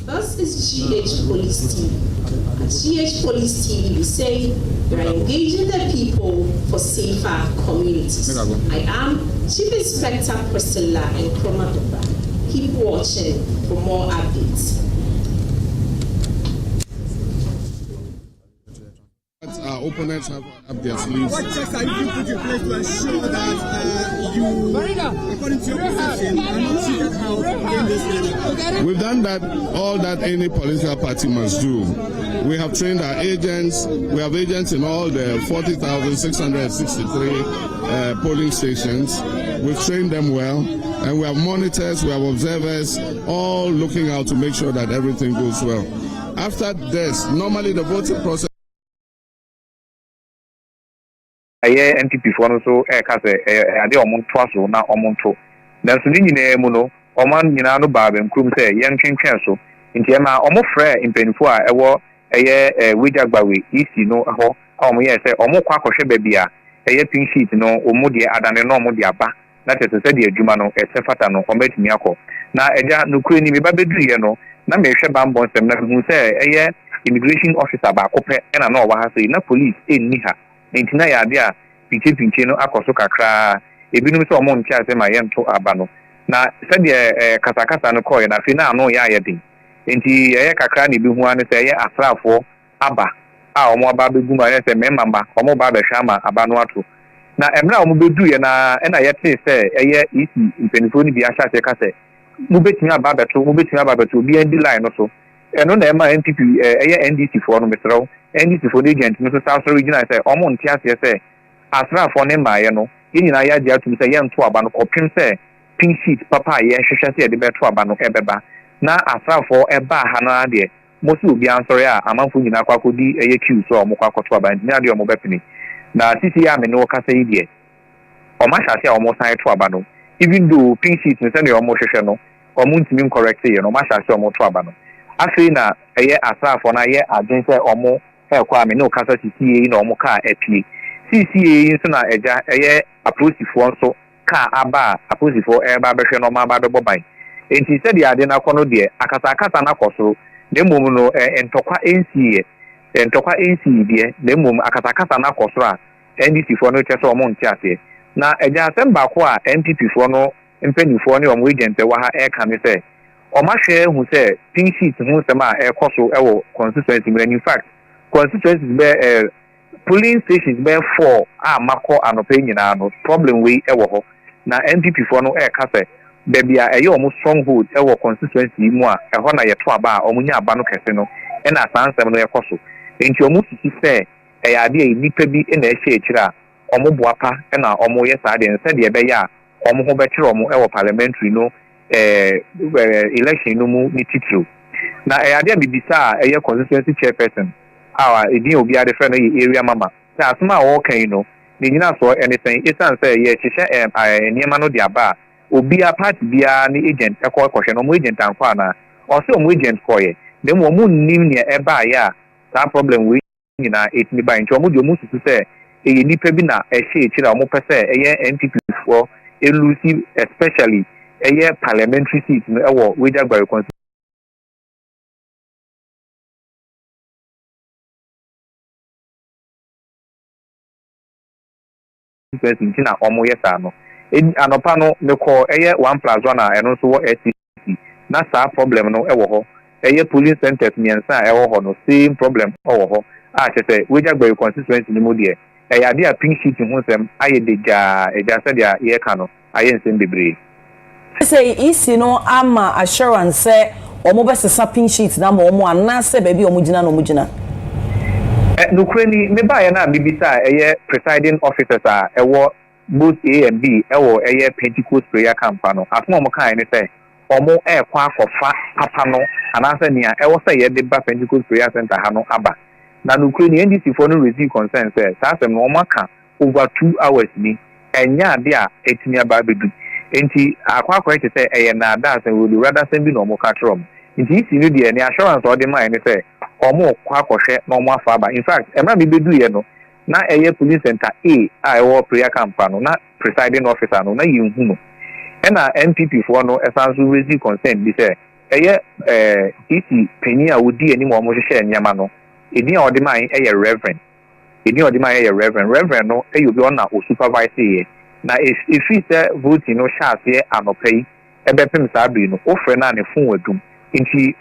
This is GH Police Team. At GH Police Team, we say we are engaging the people for safer communities. I am Chief Inspector Priscilla and Kroma Doba. Keep watching for more updates. Our opponents have up their sleeves. What checks are you putting in place to ensure that you, according to your position, are not cheated out in this election? We've done that, all that any political party must do. We have trained our agents. We have agents in all the 40,663 polling stations. We've trained them well. And we have monitors, we have observers, all looking out to make sure that everything goes well. After this, normally the voting process. Aye NPP for no so ka say ade omonto aso na omonto nanso ni nyina mu no oman nyina no ba ben krum say yen twentwen so nti e ma omofrɛ impenfo a ɛwɔ ɛyɛ wejagbawe isi no ho a omo ye say omo kwa akɔhwɛ ba bia ɛyɛ pin sheet no omo de adane no omo de aba na tete sɛ de adwuma no ɛsɛ fata no omatumi akɔ na ɛja no kure ni me ba beduye no na me hwɛ bambɔ nsɛm na hu sɛ ɛyɛ immigration officer ba akɔpɛ ɛna na ɔwa ha sɛ na police enni ha ntina ya dia pinche no akoso kakra ebinum so omo ntia se ma yento aba no na se de kasakasa no koy na fi na no ya yedin enti ye kakra ne bi hu ane se ye asrafo aba a omo aba begu ma se memamba omo ba be hwa ma aba no ato na emra omo bedu ye na na yete se eye isi mpenifo ni bi ahya se ka se mu betimi aba beto bi endi line no so eno na ema NPP eye NDC for no metro NDC for the agent no so South regional say omo ntia se se asra for ne maaye no nyina ya dia tum say ye nto aba no kopim say pink sheet papa ye hwehwe say de beto aba no ebeba na asrafo eba ha na de mo si obi ansori a amanfo nyina kwakodi eye queue so mo kwakoto aban ni ade o mo bepini na titi ya me no kasa yi de o ma sha se o mo san to aba no even though pink sheet no se ne o mo hwehwe no o mo ntimi correct ye no ma sha se o mo to aba no afi na eye asrafo na ye adwen se o mo kwa me no kasa titi na o mo ka apie CCA nso na eja eye aposifo nso ka aba aposifo eba behwe no ma ba bebo ban enti se de ade na kono de akasa na kosoro na mum no entokwa NCA entokwa NCA de na mum akasa na kosoro a NDC fo no cheso omo ntiase na eja asem ba ko a MPP fo no mpanifo ne omo agent wa ha e ka me se o ma hwe hu se pink sheet hu se ma e koso e wo constituency in fact constituency be polling stations be 4 mako anope nyina no problem we e wo ho na MPP fo no e ka se bebia e ye omo stronghold e wo constituency mu a e ho na ye to aba a omo nya aba no kese no e na sansem no ye koso enti omo sisi se e ya de nipa bi e na e hye ekira omo boapa e na omo ye sa de nse de be ya omo ho be kire omo e wo parliamentary no election no mu ni titru na e ya de bibisa e ye constituency chairperson edin obi ade friend no area mama sa asma wo kan no ni nyina so anything isan say ye hyehyɛ niema no de aba obi a party bia ni agent ekɔhwɛ no mo agent anko na o se mo agent kɔyɛ dem mo nim ne eba ya sa problem we nyina etini ba nti o mo de mo susu sɛ eye nipa bi na ɛhye ekira o mo pɛ sɛ ɛyɛ MPP for elusive especially ɛyɛ parliamentary seat no ɛwɔ Wejagbare constituency na omo yesa no anopa no me ko eye 1+1 na eno so wo SCC na sa problem no ewo ho eye polling centers miensa ewo ho no same problem ewo ho a chese Wejagbare constituency ni mo de eye ade a pink sheet hu sem aye deja eja se dia ye ka no aye nsem bebre say isi no ama assurance say omo be sesa pink sheet na ma omo anase ba bi omo gina no mo gina Nukreni me ba ya na bibisa eye presiding officers a ewo both A and B ewo eye Pentecost prayer camp no asmo mo kan ni say omo kwa akofa papa no anase nia ewo say ye de ba Pentecost prayer center ha no aba na nukreni NDC for no receive concern say asem no omo ka over 2 hours ni enya ade a etimi aba bedu enti akwa te say eye na da say we rather send bi no omo ka trom enti isi ni de ni assurance o de man ni say omo kwa akohwe na omo afa aba in fact emra bi bedu ye no na eye police center a ewo prayer camp no na presiding officer no na yenhu no e na MPP for no esanso raise concern bi say eye isi penny a wodi ani mo omo hwehwe nyama no edi a odi man eye reverend no eyobi ona o supervise ye na if say voting no chance anopai ebepem sabi no ofre na ne fon wadum nti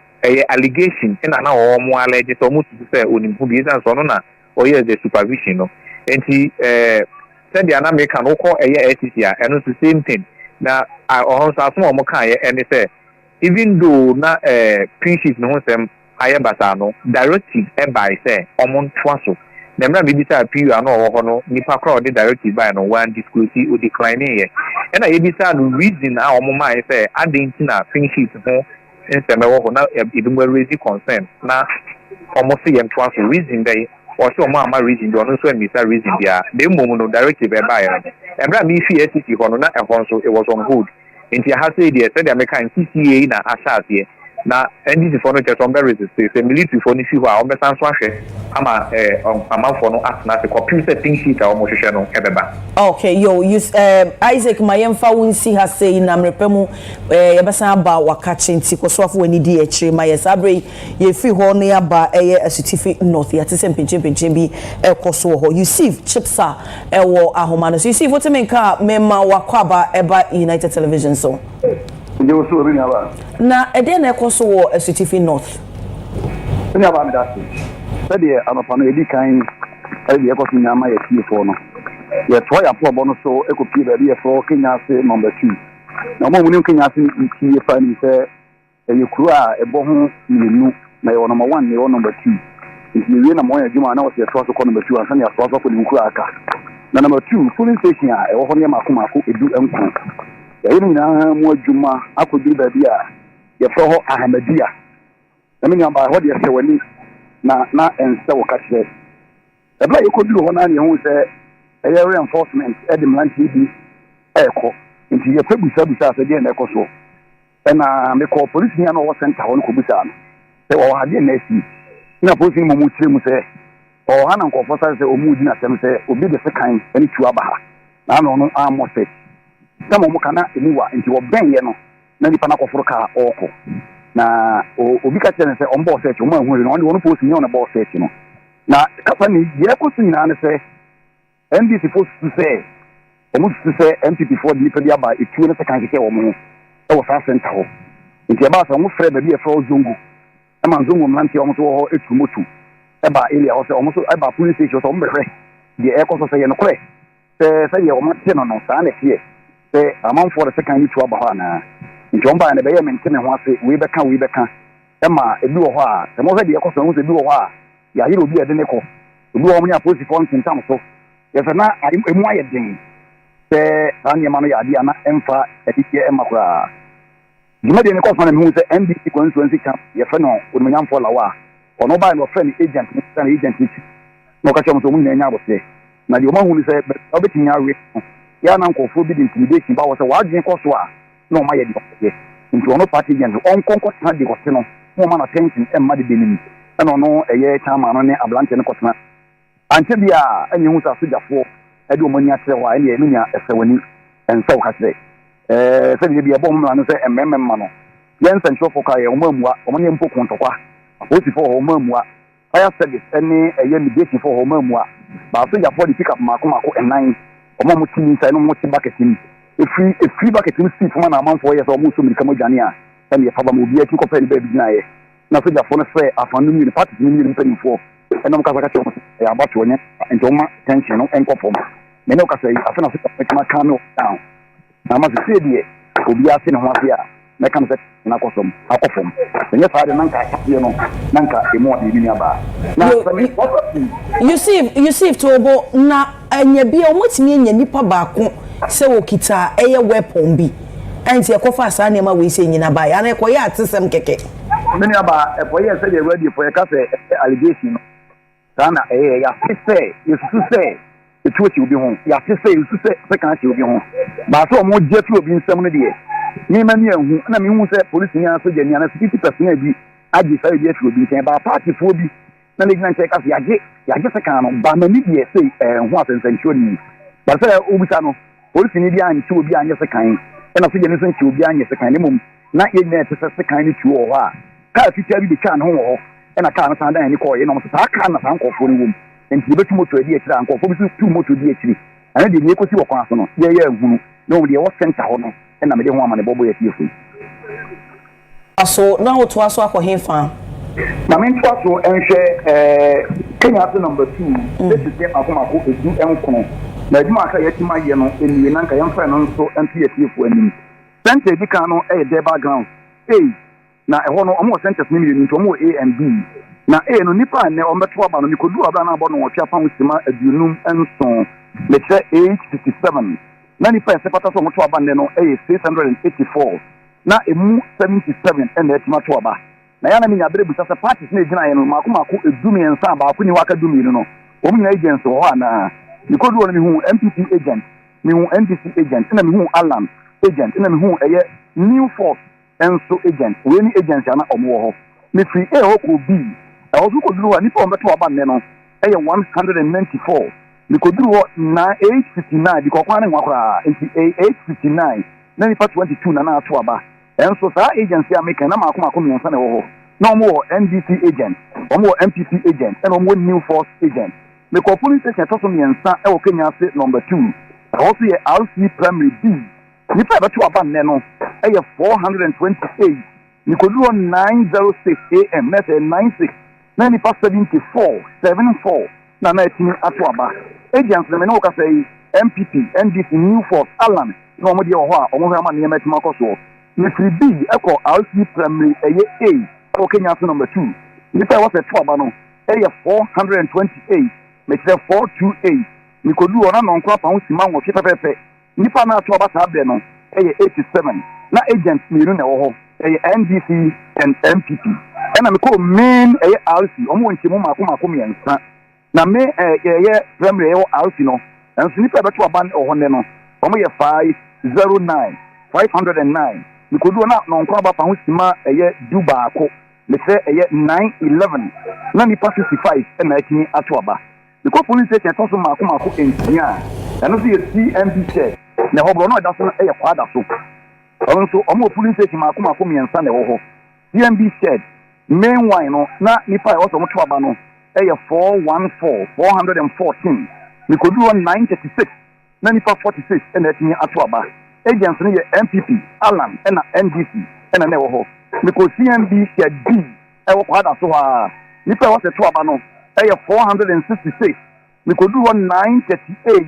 allegation na o mo allege so mo to say onimhu bi san so no na o ye the supervision no nti said the na make no call SCC a eno the same thing na o so aso mo kan ye ene say even though na pink sheet no sem aye basa no directive by say omon twaso nemra bibisa PU ano wo no nipa kra the directive by no one disclose o decline ye na ye bisa no reason a omo man say adenti na pink sheet ho nseme wo na edumwe raise concern na omo se yem twaso reason dey or so ma reason do no so emisa reason dia de mum no directive e by emra mi fi SCC ho no na e ho so it was on hold nti ha say dey said American CCA na asase na NDC for no just on resist say military for ni fi ho a o besan so ahwe ama amanfo no asna se copy say pink sheet a o mo hwehwe no ebeba. Okay, you Isaac Mayemfa wonsi ha say na mrepemu ye besan ba wakache nti kosoafo wani di ekire ma yesabre ye fi ho no ya ba eye asutifi north ya tese mpenche bi ekoso ho you see chipsa ewo ahoma no so you see what me ka mema wakwaba eba United Television so na ede na ekoso wo asutifi north ni aba me dasi said the anopano edi kan edi ekoso nyama ye tifo no ye to ya po no so ekopi da ye for Kenya se number 2 na mo munim Kenya se ye fa ni se ye kuru a ebo ho minu na ye number 1 ye number 2 ni ye na mo ya juma na o se to so ko number 2 ansa ya to so ko ni kuru aka na number 2 polling station a e wo ho ne mako edu enko ye ni na mo adwuma akobi da bia yɛfrɛ hɔ ahamadia na me nyamba hɔ de yɛsɛ w'ani na ɛnsɛ wɔ kakyerɛ ɛbla yɛkɔduru hɔ na ne ho sɛ ɛyɛ reinforcement ɛde mmeranteɛ bi ɛɛkɔ nti yɛpɛ busabusa sɛ deɛ na ɛkɔ so ɛna mekɔ polisi nia na ɔwɔ center hɔ no kɔbusa no sɛ wɔwɔ adeɛ na asi na polisi no mu kyerɛ mu sɛ ɔwɔ ha na nkɔfɔ sa sɛ ɔmu di n'asɛm sɛ obi de sekan ɛne tu aba ha na ano no ammɔ sɛ sɛ mo ka na ɛmu wa nti wɔbɛnyɛ no na nipa na kɔforo ka ɔkɔ na obi ka kyerɛ ne sɛ ɔmbɔ sɛ ɔmo ahu no ɔno polisi nia ɔno bɔ sɛ no na kasa ni yɛkɔ so nyinaa ne sɛ NDC fo su sɛ ɔmo su sɛ MPP fo de nipa bi aba etuo ne sekan kekɛ wɔ mo ɛwɔ saa center hɔ nti ɛbaa sɛ ɔmo frɛ baabi yɛfrɛ zongo ɛma zongo mmeranteɛ ɔmo so wɔ hɔ etu motu ɛba area hɔ sɛ ɔmo so ɛba police station sɛ ɔmo bɛhwɛ deɛ ɛkɔ so sɛ yɛ nokorɛ sɛ yɛ ɔmo te no saa na ɛteɛ sɛ amanfoɔ de sekan ne tu aba hɔ anaa nti ɔmo baa ne bɛyɛ mente ne ho ase wei bɛka ɛma ebi wɔ hɔ a sɛ mo hwɛ deɛ ɛkɔ so ɔmo sɛ ebi wɔ hɔ a yɛayere obi a ɛde ne kɔ obi wɔ ɔmo ne apolisifoɔ ntintam so yɛsɛ na emu ayɛ den sɛ saa nneɛma no yɛ adeɛ na ɛmfa ɛditiɛ ɛma koraa dwumadeɛ ne kɔfa na mehu sɛ NDC constituency camp yɛfrɛ no onumanyamfoɔ lawa a ɔno baa no ɔfrɛ no agent ne sɛ no agent ne ti na ɔka kyerɛ mo sɛ ɔmo nyinaa nya abɔsɛ na deɛ ɔmahu no sɛ ɔbɛtumi awe no yɛa na nkɔɔfoɔ bi de intimidation ba wɔ sɛ wɔadwene kɔ so a na ɔma yɛ de ɔyɛ nti ɔno party agent ɔnkɔnkɔtena de ɔte no na ɔma no attention ɛmma de bɛnim ɛna ɔno ɛyɛ chairman no ne aberanteɛ no kɔtena ankyɛ bi a ɛnyɛ hu sɛ asogyafoɔ ɛde ɔmo ani akyerɛ hɔ a ɛne ɛmenya ɛsɛ w'ani ɛnsɛ wo ka kyerɛ sɛdeɛ bi ɛbɔ mmra no sɛ mmɛmma no yɛn nsɛnkyerɛfoɔ ka yɛ ɔmo amua ɔmo ne mpo kontɔkwa apolisifoɔ hɔ ɔmo amua fire service ɛne ɛyɛ migrationfoɔ hɔ ɔmo amua baasogyafoɔ de pick up maako ɛnan ɔmo a mo ti nsa no mo ti bucket mu efiri bucket mu si foma na amanfoɔ yɛ sɛ ɔmo so mirika mo dwane a ɛne yɛfa ba ma obi akyi kɔpɛ ne baabi gyinaeɛ na sogyafoɔ no sɛ afa no mmienu party no mmienu mpanimfoɔ ɛnam kasa ka kyerɛ ɔmo sɛ ɛyɛ abatoɔ nyɛ nti ɔma tension no ɛnkɔ fam na ɛne ɔkasa yi afe na sogyafoɔ ɛtuma ka no down na ama sɛ sɛ deɛ obi ase ne ho ase a mɛka no sɛ na akɔ fam ɛnyɛ saa de nanka aseɛ no nanka ɛmu ɔde bi aba na Yusuf Tobo na anya bi a ɔmotumi anya nipa baako sɛ wɔkita ɛyɛ weapon bi ɛnti ɛkɔfa saa nneɛma wei sɛ nyina ba ya na ɛkɔyɛ atesɛm kɛkɛ mene aba ɛkɔyɛ sɛ deɛ radio fo yɛka sɛ allegation no saa na ɛyɛ yɛase sɛ yɛsusu sɛ ɛtu akyi obi ho yɛase sɛ yɛsusu sɛ ka akyi obi ho baasɛ ɔmo gye fi obi nsɛm no deɛ nneɛma ni ahu na mehu sɛ polisi ni asogya ni ana security personnel bi agye saa bi afi obi nkyɛn ba partyfoɔ bi na ne gyina nkyɛn ka sɛ yɛagye sɛ kan no ba mani deɛ sɛ ho asɛnsɛnkyerɛ ni ba sɛ obisa no polisi ni bi ankye obi anyɛ sɛ kan ɛna sogya ni nso nkye obi anyɛ sɛ kan ne mmom na yɛnyina ɛte sɛ kan ne tuo wɔ hɔ a kaa fitaa bi de kaa ne ho wɔ hɔ ɛna kaa no san dan ani kɔɔyɛ na ɔmo sɛ saa kaa na saa nkɔɔfoɔ no wom nti yɛbɛtu moto adi akyire a nkɔɔfoɔ bi so tu moto di akyire ɛna deɛ ne yɛkɔsi wɔ kwan so no yɛyɛ ahunu na ɔmo deɛ ɛwɔ center hɔ no ɛna mede ho ama ne bɔbɔ yɛ tiefo so na wotoa so akɔ hefa ma mentoa so ɛnhwɛ Kenya so number 2 ɛsɛ akomako edu ɛnkono na adwuma aka yɛtima yɛ no ɛnie na nka yɛmfa no nso ɛmpe yɛ tiefo anim center di kan no ɛyɛ der background na ɛhɔ no ɔmo wɔ centers ne mmienu nti ɔmo wɔ A and B na A no nipa a ne ɔmbɛto aba no mikodu aba na abɔ no wɔtwe apam sima aduonum nson mekyerɛ age 57 na nipa ɛsɛ pata so ɔmo to aba ne no ɛyɛ 684 na emu 77 ɛna ɛtima to aba na yana minya bere busa sɛ parties na egyina yɛ no maako edumi nsa baako ni waka dumi no ɔmo nyina agents wɔ hɔ ana mikodu wɔ no mihu MPP agent mihu NDC agent na mihu Alan agent na mihu ɛyɛ New Force enso agent we ni agency ana ɔmo wɔ hɔ me free A hɔ ko B ɛwɔ so koduru hɔ nipa ɔmbɛto aba ne no ɛyɛ 194 me koduru hɔ na 859 bi kɔkwan ne nwakora nti 859 na nipa 22 na ato aba enso saa agency a meka na maako mmiɛnsa na ɛwɔ hɔ na ɔmo wɔ NDC agent ɔmo wɔ MPP agent ɛna ɔmo wɔ New Force agent me kɔ police station ɛtɔ so mmiɛnsa ɛwɔ Kenya State number 2 ɛwɔ so yɛ RC Primary B nipa ɛbɛto aba ne no ɛyɛ 428 nikoduro 906 AM na ɛsɛ 96 na nipa 74 na ɛtumi ato aba agents na me no ka sɛ MPP NDC New Force Alan na ɔmo deɛ wɔ hɔ a ɔmo hwɛ ama nneɛma ɛtumi akɔ so mefiri B ɛkɔ RC Primary ɛyɛ A ɛwɔ Kenya so number 2 nipa ɛwɔ sɛ to aba no ɛyɛ 428 mekyerɛ 428 nikoduro na nɔnkora pa ho sima nwɔtwe pɛpɛpɛ nipa na ato aba saa bɛ no ɛyɛ 87 na agent mmienu na ɛwɔ hɔ NDC and MPP. And I'm called main RC, almost Mako Miensa. Now, me primary RC no, and Snipper to a band or Honeno, only 509, 509. We could do not non craba Pausima a year Dubako, let's say a year 911, 55, and 19 Atuaba. The police station also Mako in Tia, and also a CMB chair. Now, Hobono doesn't a father so. Also, almost police station Mako and Sunday Oho. CMB said, meanwhile, not Nipa also Mutuabano, a 414, 414. We could do 936, 946, and at me Atuaba. Agents near MPP, Alan, and NDC, and a Neho. Because CMB said B, I was father so. Nipa was a Tuabano, a 466. We could do 938,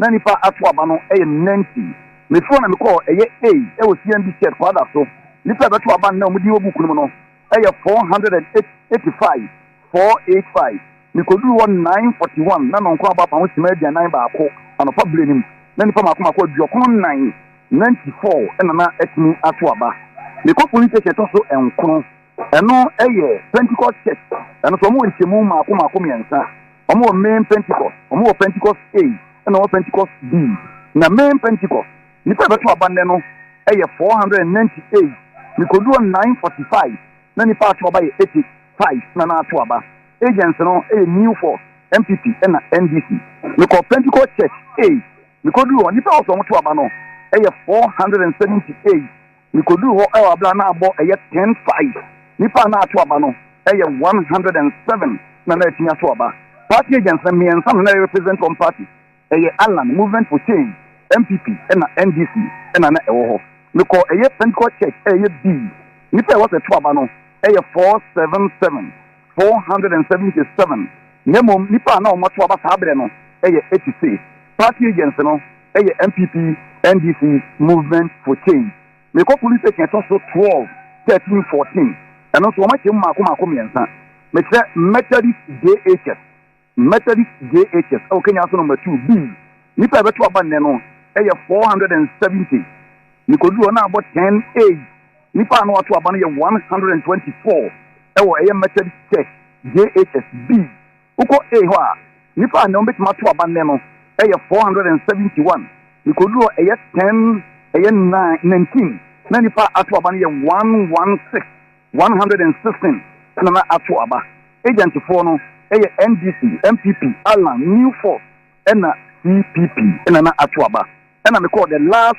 Nanipa Atuabano, a 90. Me phone and call a was CMB said father so. Nipa to aban now Mudio Bukuno, a 485, 485. We could do 941, none on Kwaba Pamus Media 9 bar and a public him. Then from Akuma Jokon 9, 94, and an etni Atuaba. The police station also and Kono, and no a Pentecost church, and some more in Shimuma Akuma Komiansa, or more main Pentecost, or more Pentecost A, and more Pentecost B. Now main Pentecost. Nipa to abandon a 498. We could do 945. Then Nipa to buy 85. Nana to Aba. Agents no a new force, MPP and NDC. We call Pentecost Church A. We could do Nipa also to Abano a 478. We could do our Blana about a 10-5. Nipa na to Abano a 107. Nana to Aba. Party agents and me and some represent one party. A Alan Movement for Change. MPP and NDC and an Eho. We call a Pentecost Church A B. Nipa was a Twabano a 477, 477. Nemo Nipa no Matwaba Sabreno a 86. Party against no a MPP NDC Movement for Change. We call police station also 12, 13, 14. And also much Makumakumiansa. Methodist JHS. Methodist JHS. Okay, also number 2B. Nipa betu abandeno a 470. We could do about 10A. Nipa no to abandon 124. Ewo a Methodist Church JHSB. Uko A. Nipa no bit matu abandeno a 471. We could do a 10, a 19. Nipa atu abandon 116, 116. And na atu aba. Agent for no a NDC, MPP, Alan, New Force, and CPP and an Atuaba. And I'm called the last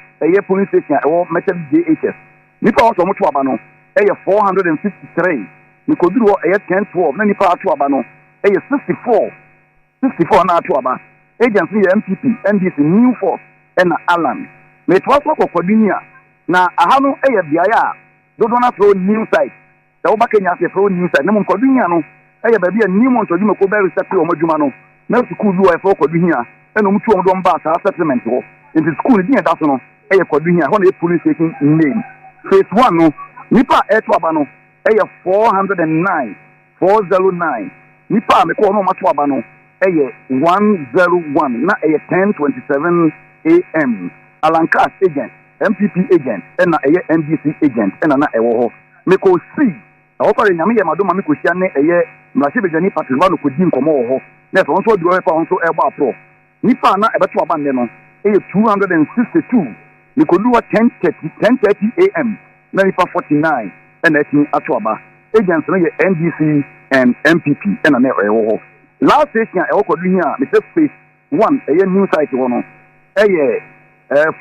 police station or Metal JHS. Nipa also Mutuabano, a 453. We could do a 10-12, Nipa Atuabano, a 64, 64 and Atuaba. Agency MPP, NDC, New Force, and Alan. May it was for Kodunia. Now, I have no a Biaya. Don't want to throw new site. The Obakanya say throw new site. No Kodunia. I have a new one to do a Kobe Secretary or Majumano. No school do I for Kodunia. And no two of them bars are settlement. In the school, it's not a Kodunia, one a police station name. Phase 1, no. Nipa Etwabano, a 409, 409. Nipa Meko no Matwabano, a 101, not a 10:27 a.m. Alankas agent, MPP agent, and a NDC agent, and an Ewo. Meko C. I offer in Yamia Madoma Mikushane, a year, Mashibani Patrivano could dim Komo. That's also do also Eba Pro. Nipa na ebetu abandeno e 262. We could do a 10:30 a.m. na nipa 49 and that in Atuaba. Agents na NDC and MPP and an area. Last station I could do here, Mr. Phase 1, a new site one.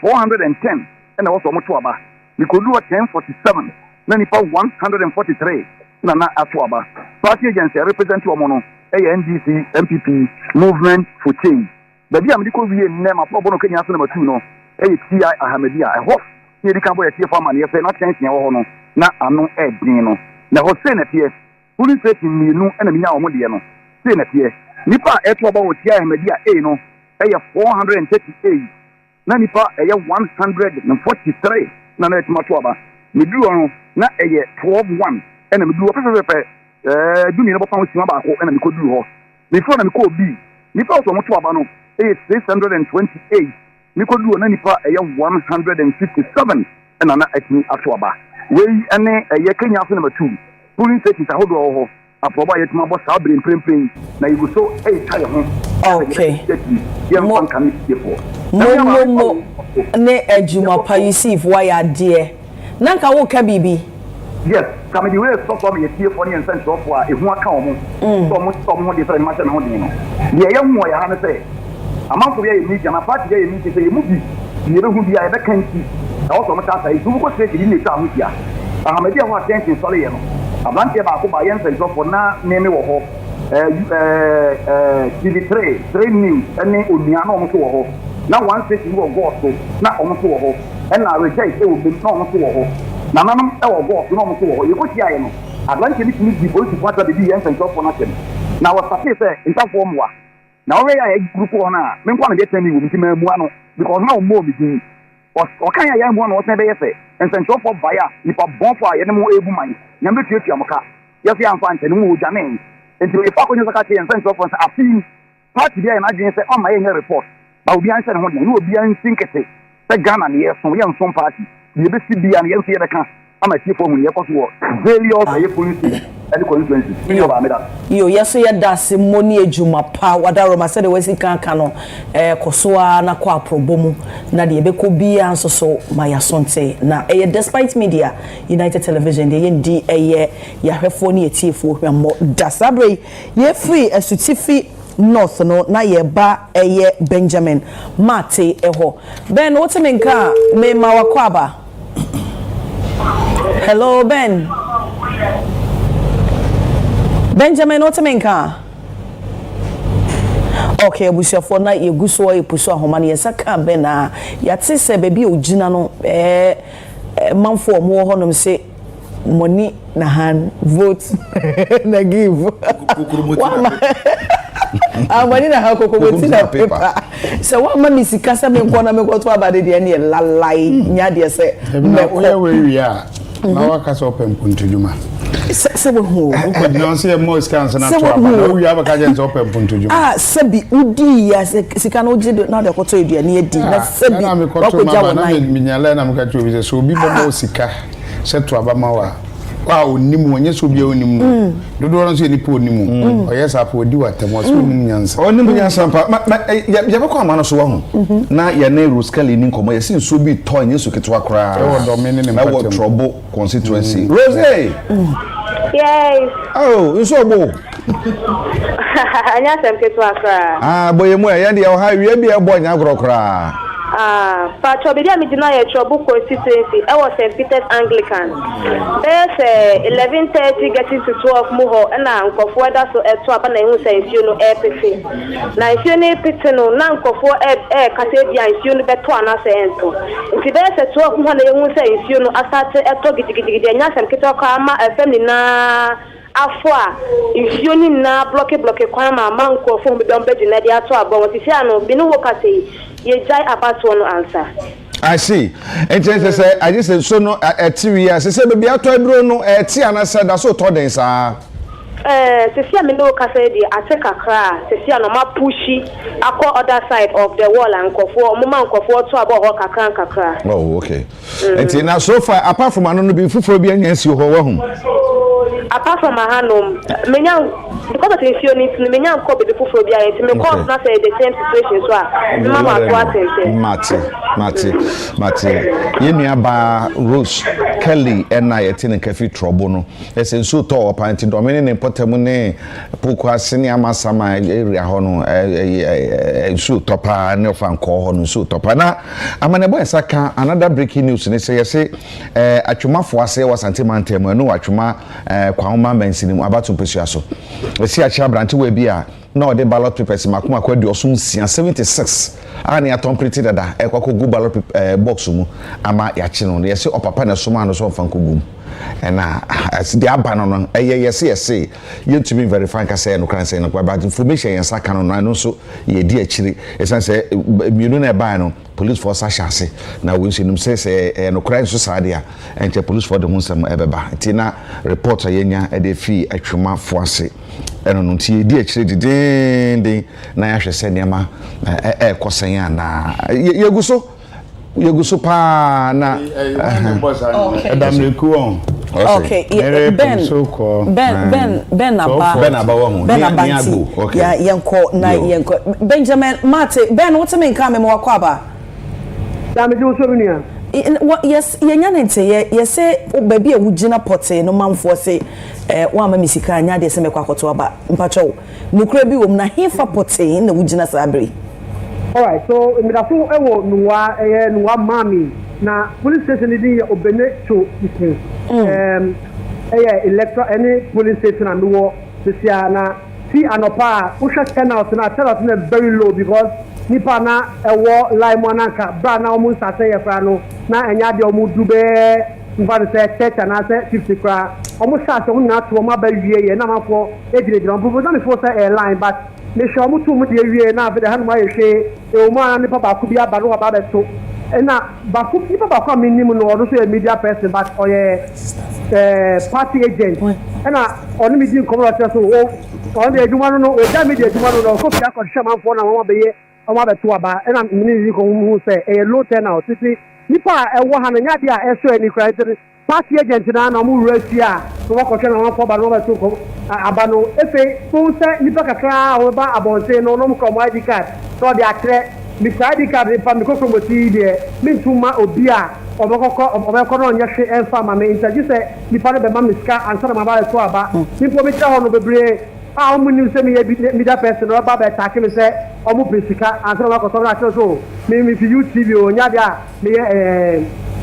410 and also Mutuaba. We could do a 10:47. Na nipa 143 na Atuaba. Party agents represent Omono. NDC, MPP, Movement for Change. The Dia Medical V name of Bono Kenya number 2 no. KEI Ahmedia. I hope here the Cambodia farmer here say not changing or no. Na ano edino. Na ho say net here. Police station me no and me na omode no. Say net here. Nipa eto about here Ahmedia A no. 438. Na nipa 143. Na na etuma to aba. Me du no na 12-1. And me du pepe do me about pounds and I could do her. Before I call B, Nipa also much abano, 628. We could do an Nipa 157 and an etni Atuaba. we ene ye Kenya so number 2 polling stations ahodo ho aproba yetuma bo sa brain prem na you go so try ho okay ye mpan kan before mo ne ejuma pa receive why ade nanka wo ka bibi yes come the way stop from ye tie for ne central for e hu aka omo so mo de fere ma se na ho de no ye ye hu ya ha ne say amanfo ye meet na party ye meet say ye mu bi ye be hu bi ya be kanti na wo so mo ta say du ko say ki ni ta hu ya ahamedi ho attention sole ye no abante ba ko ba ye central for na me wo ho TV3 news ene onua na omo so wo ho na one station wo go so na omo so wo ho na reject e wo be na omo so wo ho na nanam e wo go so na omo so wo ho ye ko tia ye no abante ni di police kwata de bi ye central for na tem na wo say intafo moa na we ya group on na me kwa na dey tell me wo nti mamu ano because na o mo mi din o kan ya mu ano o say be say central for buyer ni pa bon for ye mo ebu man na me tuatua moka ye fi amfa ntene mo o jame enti we fa ko nyaka che central for afin party dia na dwen say o ma ye report ba obi an say ho de ni obi an sinkete say Ghana ne ye so ye nso party ye be si bia ne ye so ye de kan ama tie for mu ye ko so various ye police and constituency yo yeso ye dase moni ejuma pa wadaro ma se de wesi kan no kosoa na kwa probomu na de be ko bia nso so ma ya sonte na despite media United Television de ndi ya hwefo ni etiefo hwemo dasabre ye free asutifi north no na ye ba Benjamin Mate eho Ben wotemenka me ma wakwaba. Hello Ben Benjamin Otemenka. Okay, abusiafo na yeguso epuso ahoma ne yesaka be na yate se baby ogina no manfo omo honom se money na hand vote na give. Money na ha kokomoti na paper. So what mama misika se me nkona me kwoto abade de ne lalai nya de se me we ya na waka so pempuntujuma. Se we hu ko no se mo scans na to aba na we aba ka je so pempuntujuma sebi udi ya sika no je na de koto eduane edi na sebi na me koto mama na me nyala na me ka tu bi so obi bo sika se to aba ma wa onimu onye so bia onimu dodo ron so ni po onimu oyesa po odi watemo so onimu nyansa onimu nyansa pa ya be kwa ma no so ho na ya na roskali ni nkomo ya sin so bi to onye so ketwa kra do me ni na wo trouble constituency Rose yes nso bo anya sem ketwa kra boye mu ya de ya ha wi bia bo nya agro kra pa chobidia mi dina ye trouble constituency I was St. Peter's Anglican. There's 11:30 getting to 12 muho na nkofo da so eto aba na ehun say nsuo no epifi. Na nsuo no epifi no na nkofo kase bia nsuo no beto ana say ento. Nti there's 12 muho na ehun say nsuo no asate eto gidigidi anya sem kito ka ama fm ni na afwa nsuo ni na block kwan ma nkofo mbe don beji na dia to abon ti sia no bi no wo kase ye jai about one answer. I see. And say I just so no TV as say be ato ebro no ti anasa da so to den sa. Sesia me no ka say di ateka kra sesia no ma pushi akọ other side of the wall and nkofo mo ma nkofo to abo ho kakra. Oh okay. And now so far apart from anono bi fufuro bi anyansi ho wa hum. Apart from Mahanum, menya because of insurance, menya ko be fufuro bi ayi me cause na say the same situation so mama to attend. Mate. Yenu ba Rose Kelly and I attend Kofi trouble no. Esen so to opanti do me ne potamu ne poku asene amasama area ho no so topa ne ofan ko ho no so topa na amane boy saka another breaking news ne say atwomafo ase wasante mantem no atwoma kwahoma mansini abato pesua so esi acha branch we bia na ode ballot papers makoma kwadu oso 76 ani atom pretty dada ekwako go ballot box mu ama ya chi no yesi opapa na so ma no so fanko gum na as the abano no yes yentumi verify ka say no kan say no but information yen saka no no so ye di akiri esan say mienu na ban no police force ashase na we nsinum say no crime so sade a ente police force de hunsam ebeba tina reporter yenya e de fi atwema foase eno no tie di akiri diden na ya hwese nema kosen ya na yeguso yeguso pa na Adamleku on. Okay, Ben Benjamin Mate, Ben, what's the main coming more quaba? Yes, you say, oh, baby, a Wujina Potte, no man for say, one Missika, and Yadia Semequacoaba, Mpacho, Nucrebi, Nahifa Potte in the Wujina Sabri. All right, so in the full Noa and one mammy. Now, police station is obedient to electoral any police station and war this year. Now, see, and a pa, push us 10 out and I tell us very low because Nipana a war like Monaka, Brana almost I say a frano, now and Yadio Mudube, but say 30 and I said 50 cry. Almost as soon as to my baby, and I'm for 80 but only for a line, but they show me too much area now, but the hand my say, the woman, Papa could be about it too. And now, but people come in also a media person, but or a party agent. And now, on media commercial, so on the Jumano, or that media Jumano, Kofi, I could shaman for now, and I'm who say a low turnout. Nipa, a 100 Yadia, any criteria, party agent, and I'm Russia, to walk on for Banova to Abano. If a phone say Nipa Kaka or about saying no, no, come ID card, so they are. Mr. ID card from the Kofi there, mean to my Obia, or Obacono, Yashi, and Farmer, may introduce the part of the Mamiska and some of my Swaba. Information on the Bre, how many send me a media person or Baba attacking me say, Omu Pisika, and some of the maybe if you TV or Yadia,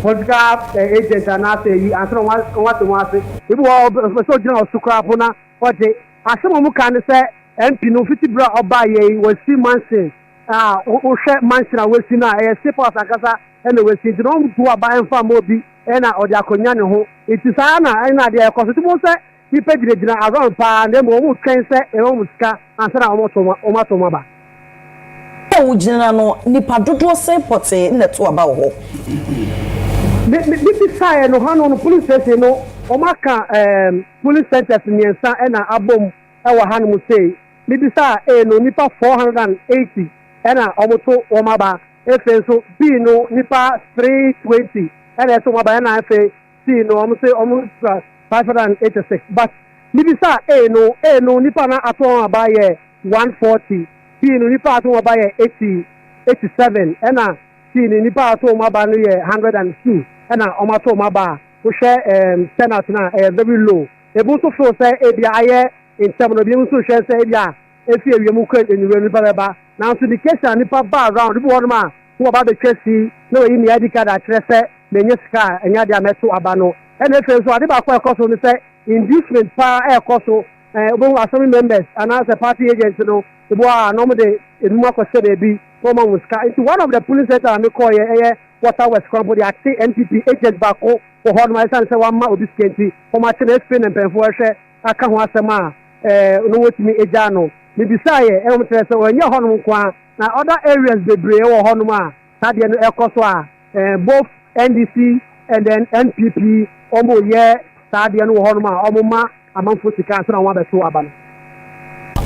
political agent and I say, and some what to want to say. It was so general to Crapona, what they, as someone who can say, MP no 50 bra or buy was 3 months since. Share mansion away now, a simple as Akasa, and the West Indian to a buying farm mobi, and or the Aconiano. It is Anna, and the constitution say, he paid the around pa, and then almost can say, a almost car, and send out Omatomaba. Oh, General, Nipadudo say Potte in the two about her. This side, no hand on the police station, no, Omaka police centers in Yensa and Abom, our hand will say, maybe no nipa 480. And almost Omaba, so B no nipa 320, and so Mabana say C no almost 586. But Nibisa no nipa na ato abaye 140, B no nipa ato abaye 87, and C nipa ato mabanu 102, and Omato Maba, who share Senate na very low. A boot of say ABI in terms of the share say yeah, if you move in the now, to the case and nipa bar around the woman who about the case, no in the ID card address, the Neska and Yadia Metu Abano. And if so, I did about Cosso, say inducement power air Cosso, assembly members, and as a party agent, you know, the boy normally in Marco said they be woman was into one of the police center and the call water was crumbled, the acting NPP agent back for Horn and say 1 month of this country, for my Spain and Penforshe, I can't want some no what me Ejano. Maybe say, so when you're home, now other areas they bring or Honoma, Tadian Ekoswa, both NDC and then NPP, Omo Ye, Tadian Honoma, Omoma, among Futika, and one of the 2 Aban.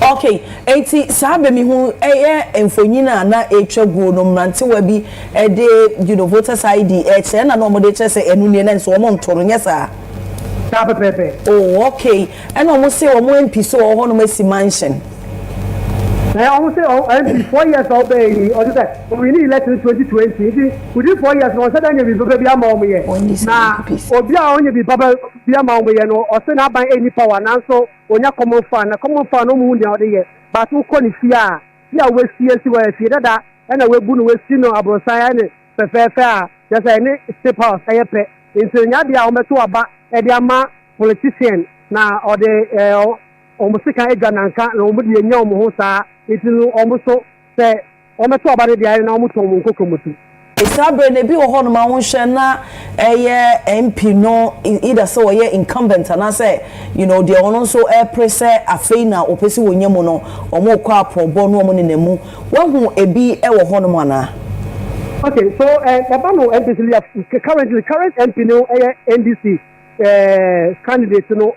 Okay, 80 Sabe me who and Fonina na Echo no Manti will be a day, voters ID, and a normal say and Union and so on, Torunesa. Oh, okay, and almost say, one piece or Honoma mansion. I almost say, 4 years old, baby, or that we need election 2020. Within 4 years, no suddenly we will be a moment. Now, or be only be Baba be a moment, or send up by any power, and so when you come on, no moon the other year. But who can fear? Yeah, we see where I fear that, and I will boon with Sino Abrosayane, the fair, just any step house, I pay. Into Nadia Ometuaba, Ediama, politician, now, or the almost Gananka, nobody in Yomosa. It is almost so say almost about the iron almost on Kokomutu. It's Sabre, they be a Honma Shana, a MP no either so a incumbent, and I say, they are also a press a fena or Pessi Yamono or more crap or born woman in the moon. One who a be a Honmana. Okay, so Babano MP current MP no NDC candidate who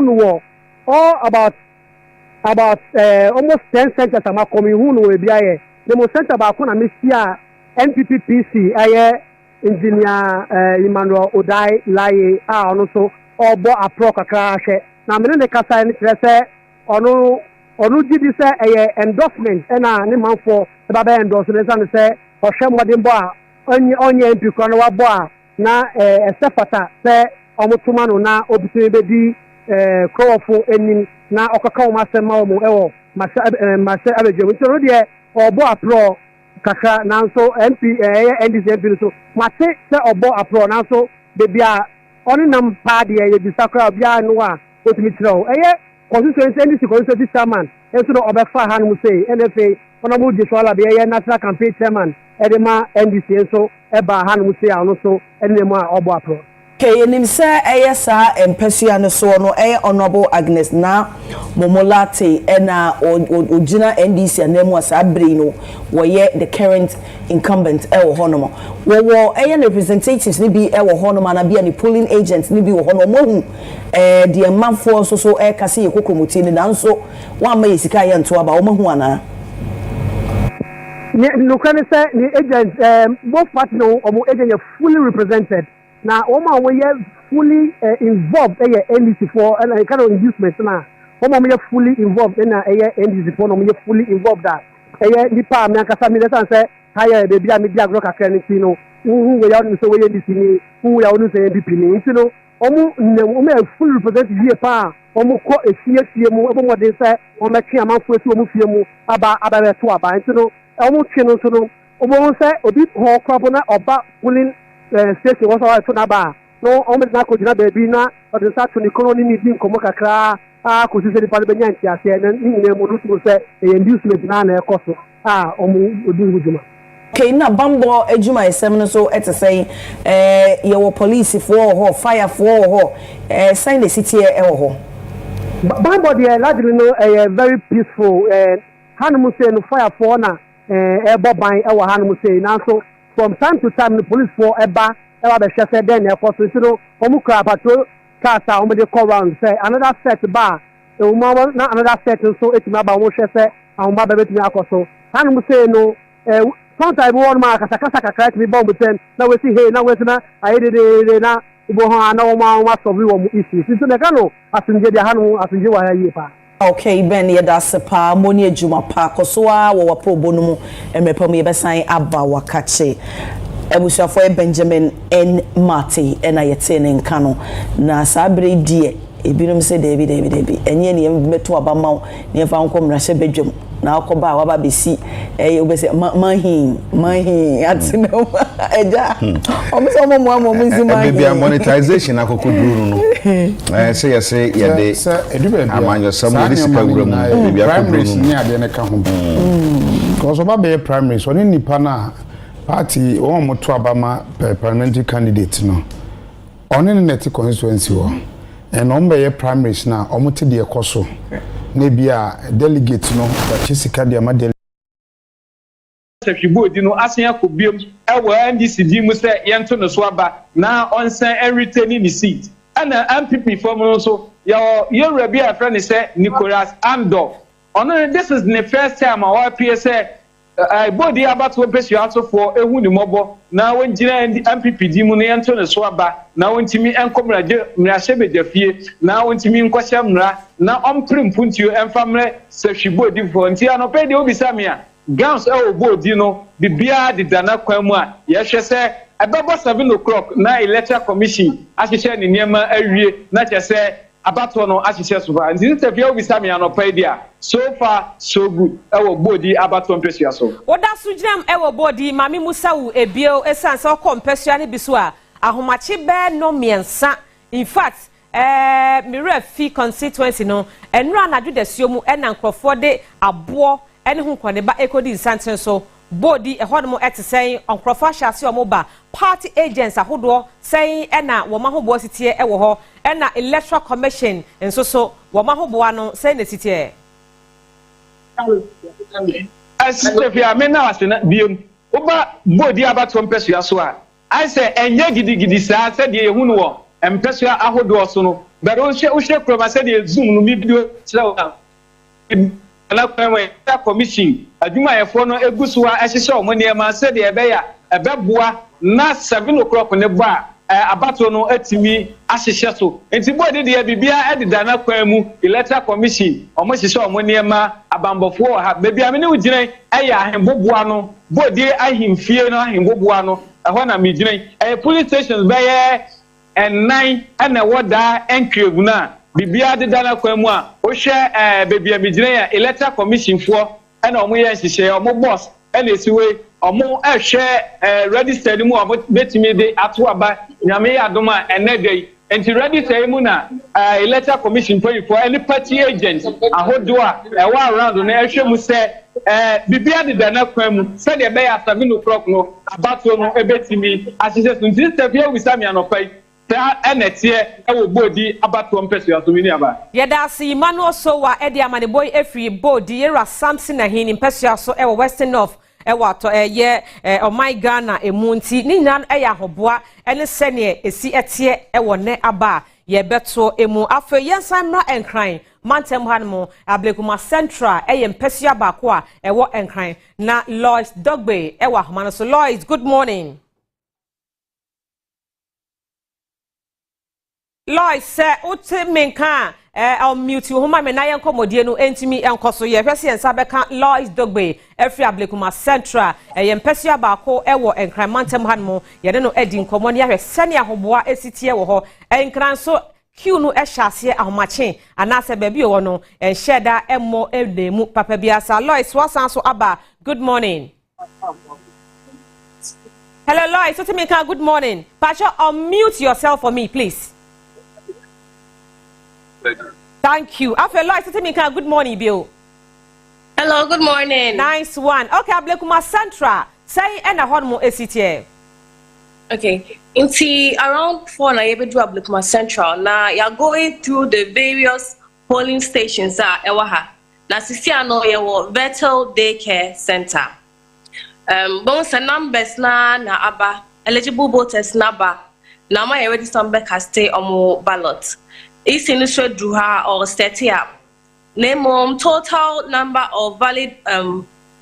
know all about almost 10 centers are coming who will be the most center about Kona Messia NPP PC engineer Emmanuel Odai Laye ono so obo apro kakra hwe na me ne kasa ne kire se ono gidi se endorsement na ne manfo e ba endorse ne san se ohwe modin bo a onye MP ko no wa bo a na esefata se omutuma no na obitire bedi krofo enim na okaka o masema o ewo mase abedwem nti no de obo apro kaka nanso MP NDC MP so mate se obo apro nanso de bia oni nam pa de ye bisakra bia no a otimi tiro constituency NDC constituency chairman enso no obefa han mu sei NFA ona mu de so ala be national campaign chairman edema NDC enso eba han mu sei ano so enemu a obo apro Kenim se sa empesua no so no honorable Agnes na momolate na ogina NDC anemu asa abri no woye the current incumbent wo honomo wo representatives ni bi wo honomo na bia ni polling agents ni bi wo honomo hu de manfo so kase ye kokomoti ni nanso wa ma yesika ye nto aba wo mahu ana no can say the agents both parties no agent fully represented. Now, Oma we are fully involved in NDC for and kind of inducement now. Oma we are fully involved in NDC for we are fully involved that. Nipa me akasa me let say higher baby am dia agro kakra ni no. Who we are so we NDC ni who we are no say NDP ni. You know, omo fully represent here pa. Omo ko ehie mu omo de say omo twe amanfo esi omo fie mu aba to aba. You know, omo twe no so no. Omo say obi ho kwabo na oba pulling station was all to naba no almost na ko jina baby na o de sa to ni kono ni din komo kakra ko se di pa be nyanti ase na ni mo no se inducement na ekoso omu odi hujuma okay na bambo ejuma esem no so say ye wo police for ho fire for ho sign the city e wo ho bambo dey largely no very peaceful hanu say no fire for na boban e wo hanu say na so from time to time the police for eba be shese den e for so no omu kra patrol cars a omu dey call round say another set bar na another set so etima ba omu shese a omu ba betimi akoso han mu say no sometimes one man kasa kakra to be bomb ten na we see hey na we na ayede na ibo ho ana omu solve wo mu issue so na kanu asunje dia hanu asunje wa yi pa. Okay, Ben yedase pa moni ejuma pa kosoa wo waprobo no mu emrepa mu yebesan aba wakache ebusuafo Benjamin N Marty na yete ne nka no na sabre die ebinom se debi enye ne meto aba maw ne fa nkom na hye bedwam na akoba waba besi obese mahin Atsu no eja omuso omo nzi mahin bia monetization akokoduru no say yede amanyo samu disika wura mu bia primaries ni ade ne ka ho because oba be primaries oni nipa na party o mo to abama parliamentary candidate no oni ne net constituency wo and on be primaries na omo te de ekoso na bia delegate no ba chisika de ma Sefibodi no asen akobiem ewo NDC di mu se yento no so aba na onsen retain ni seat ana MPP form no so your rabi a friend say Nicholas Ando ono this is the first time our PSA body about to pursue also for ehu ni mobo na won gina MPP di mu no yento no so aba na wontimi enkomraje mrahye bedafie na wontimi nkwahye mra na omprim puntio emfamre Sefibodi for ntia no pe de obisamia Gans bodi no bibia de dana kwamu a ye hwe se abebo 7 o'clock na Electoral Commission ahihye ne niema awie na che se abato no ahihye so ba nti tefia obisame anopa dia so far so good bodi abato mpesua so oda so ginam bodi mami musawu ebio esanse okompesua ne biso a ahomache be no miensa in fact mire fi constituency no enra anadwo da suomu ena nkrofo de abo ene hu kwone ba ekodi nsanten so body ehodmo etesen onkrofo hyase omoba party agents ahodo sen ena wo mahobo sitie ewo ho ena Electoral Commission enso so wo mahobo ano sen ne sitie asifia me na wasena biom oba body abato mpesua so a I say enye gidigidi sa se de ehunu wo mpesua ahodo so no but o hye kroma se de zoom no mi bio kire na kwemwe commission adwuma yefo no egusuwa ehihye omone ma se de ebeya ebeboa na 7 o'clock ne ba abato no atimi ahihye so enti body de bibia edida na kwemu electoral commission omo hihye omone ma abambofo ha bebia me ne ugiren eya ahemboboa no body ahimfie no ahemboboa no ehọ na me giren police stations beye en9 ana woda enclave na bibia de dana kwemu a o hwe bebia me giren ya electoral commission fo ana omo ye hihye omo boss ana esiwe omo ehwe register mu omo betimi de ato aba nyame adoma enedei enti register mu na electoral commission for any party agent ahodoa ewa around na ehwe mu se bibia de dana kwemu se de be ya 7 o'clock no abato no ebetimi asise so nti stepia wisami anopai ta enetie ewo bodi abato mpeso ya so mini aba yeda si Emmanuel so wa edi amane boy efri bodi era Samson na hin mpeso so ewo Western North ewo ato oh my Ghana emunti ni nyina eya hoboa ene sene esi etie ewo ne aba ye beto emu afa yensan mra enkran mantem hanmo ablekuma central eye mpeso abako a ewo enkran na Lois Dogbe ewo ahoma so Lois, good morning. Lois say uti menka I'll mute you homa me na yen komodie no entimi enkoso ye hwese ensa beka Lois Dogbe efri ablekuma central ye mpesi abako ewo enkran mantem hanmo ye de no edi nkomo ne ahwese ne ahoboa esitie wo ho enkran so Q no ehyaase ahomache anase baby wo no enhyeda emmo edemu papa biasa Lois wasan so aba, good morning. Hello Lois, uti menka good morning. Pacho, unmute yourself for me please. Thank you. After Lois, good morning, Bill. Hello, good morning. Nice one. Okay, Ablekuma Central. Say and a honmo ACTA. Okay. Around 4 na yebe do Ablekuma Central. Now you're going through the various polling stations ewaha. Na sisi ano yewo Vettel Daycare Center. Bonus numbers na aba eligible voters na ba. Na ma ye register stay omo ballot. Is in the duah or set up. Name total number of valid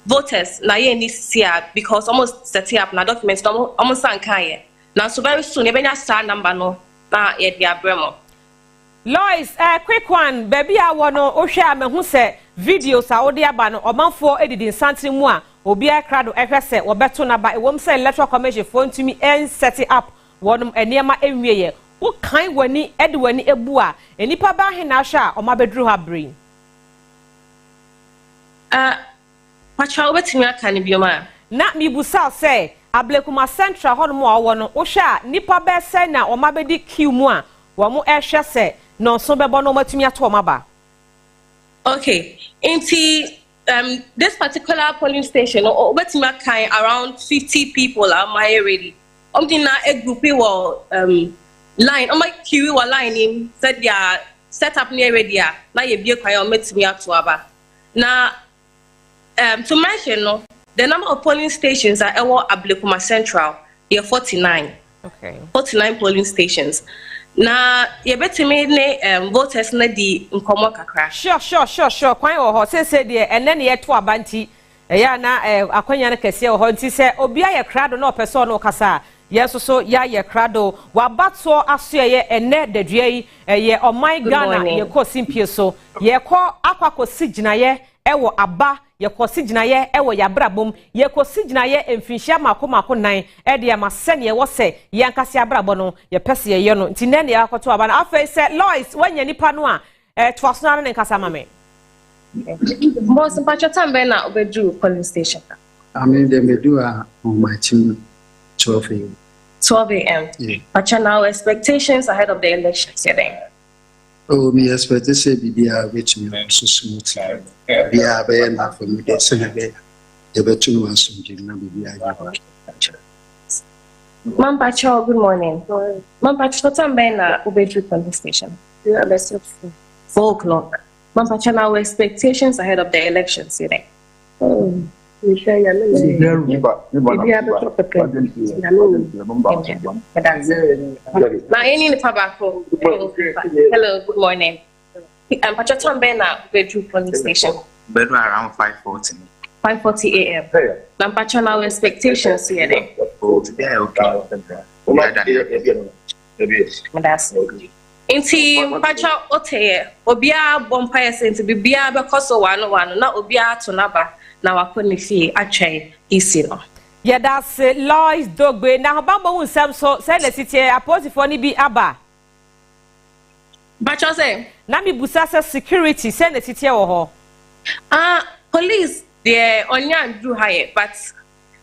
voters na ye ni sia because almost set up na documents almost sankaye. Now so very soon ebenya star number no na ye dia bremo. Lois, quick one, baby I wanna ohwe me hu se videos a odi aba no omanfo edidi nsantri mu a obi akrado ehwese wobeto na ba ewom se electoral commission for ntumi en set up wonum eniema enwieye. Wo kan wani ede wani ebu a enipa ba he na hwa o ma bedru ha brain pacha obetimi aka ne bioma na mi busa say Ablekuma Central hono mo awo no wo hwa nipa be say na o ma bedi queue mu a wo mo ehwe se no so bebo no matumi ato o ma ba. Okay, this particular polling station obetimi aka around 50 people are my ready na a group wo line on my queue or line in said ya set up near radio na ye bie kwan o metimi ato aba na to mention no the number of polling stations are ewo Ablekuma Central ye 49. Okay, 49 polling stations na ye betimi ne voters na di nkomo kakra. Sure kwan wo ho say de ene ne ye to abanti ya na akwanya na kese wo ho nti se obi aye krado na opeso no kasa yes so ya ye krado wa bato aso ye ene dadua yi ye o my Ghana ye ko simpie so ye ko akwako siginaye ewo aba ye ko siginaye ewo ya brabom ye ko siginaye emfinhia mako nan e de ma sene ye wo se ye ankase abrabo no ye pese ye no nti nene ya akoto aba na afei se Lois wanya nipa no a twasona ne nkasa mame Most pacha be na obedu polling station. I mean they may do on my team 12 a.m. 12 a.m. Yeah. Pacha now expectations ahead of the elections today. Oh, me expect to say be which me so smooth. Be enough for me the Senegal. The better one some na be Mam Pacha, good morning. Mam Pacha be na obedu polling station. Yeah, let's 4 o'clock. Mam Pacha now expectations ahead of the elections today. Oh. Na any ni pabako. Hello, good morning. Pacha be na obedu polling station. But around 5:40. 5:40 a.m. Lampachon our expectations here then. Oh, today okay. That's okay. Inti mpacha oteye obia bompire sent bibia because so one na obia to naba na wakoni fie atwen isi no. Yeah, that's Lois Dogbe. Now, Bamba won't so send the city a post for any be Abba. But you say, Nami Busasa security send the city or police, they're on your do higher, but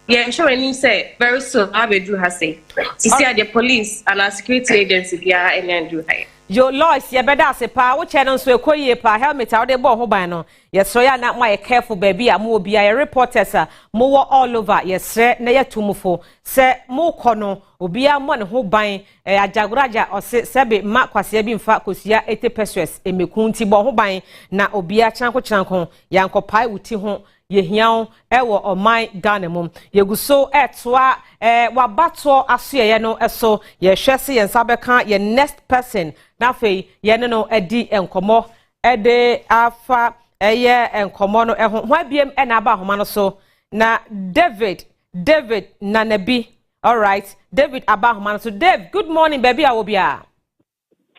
yeah, sure, and you say very soon I will do her say. You see, the police and our security agency, they are and then do higher. Your Lois, yeah, but that's a power channel so a helmet out there, Bohobano. Yes, so you're not my careful baby. I'm more be a reporter, sir. More all over. Yes, sir. Naya tumufo. Sir, more kono. Ubia one who buying a jagraja or sebe mark was yabin fat kusia 80 pesos. A mekunti bo buying na obia chanko yanko pai uti hon. Ye hiao ewo o my ganemum. Ye guso etwa wabato asuye no eso ye shesi yen sabeka ye next person. Nafe ye no edi enkomo ede afa eye enkomo no ehon hwa biem na aba homa no so na David na nabi. All right, David aba homa no so. Dave, good morning baby awobia.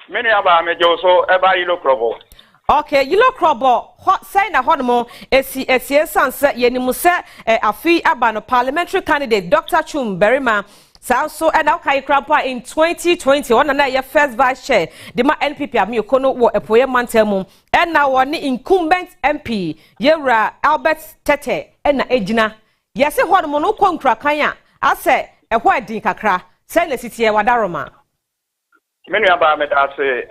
Many aba mejo so eba yilo krobo. Okay, you look robo. What say na honomo esi sanse yenimu se afi aba no parliamentary candidate Dr. Chum Berima so and okay krapa in 2020 one na your first vice chair the ma NPP ami okono wo epoye mantemu and now one incumbent MP Yera Albert Tete and na ejina yes honomo no kwankra kan a ase ehwa din kakra say na city e wadaroma. Many about me that say,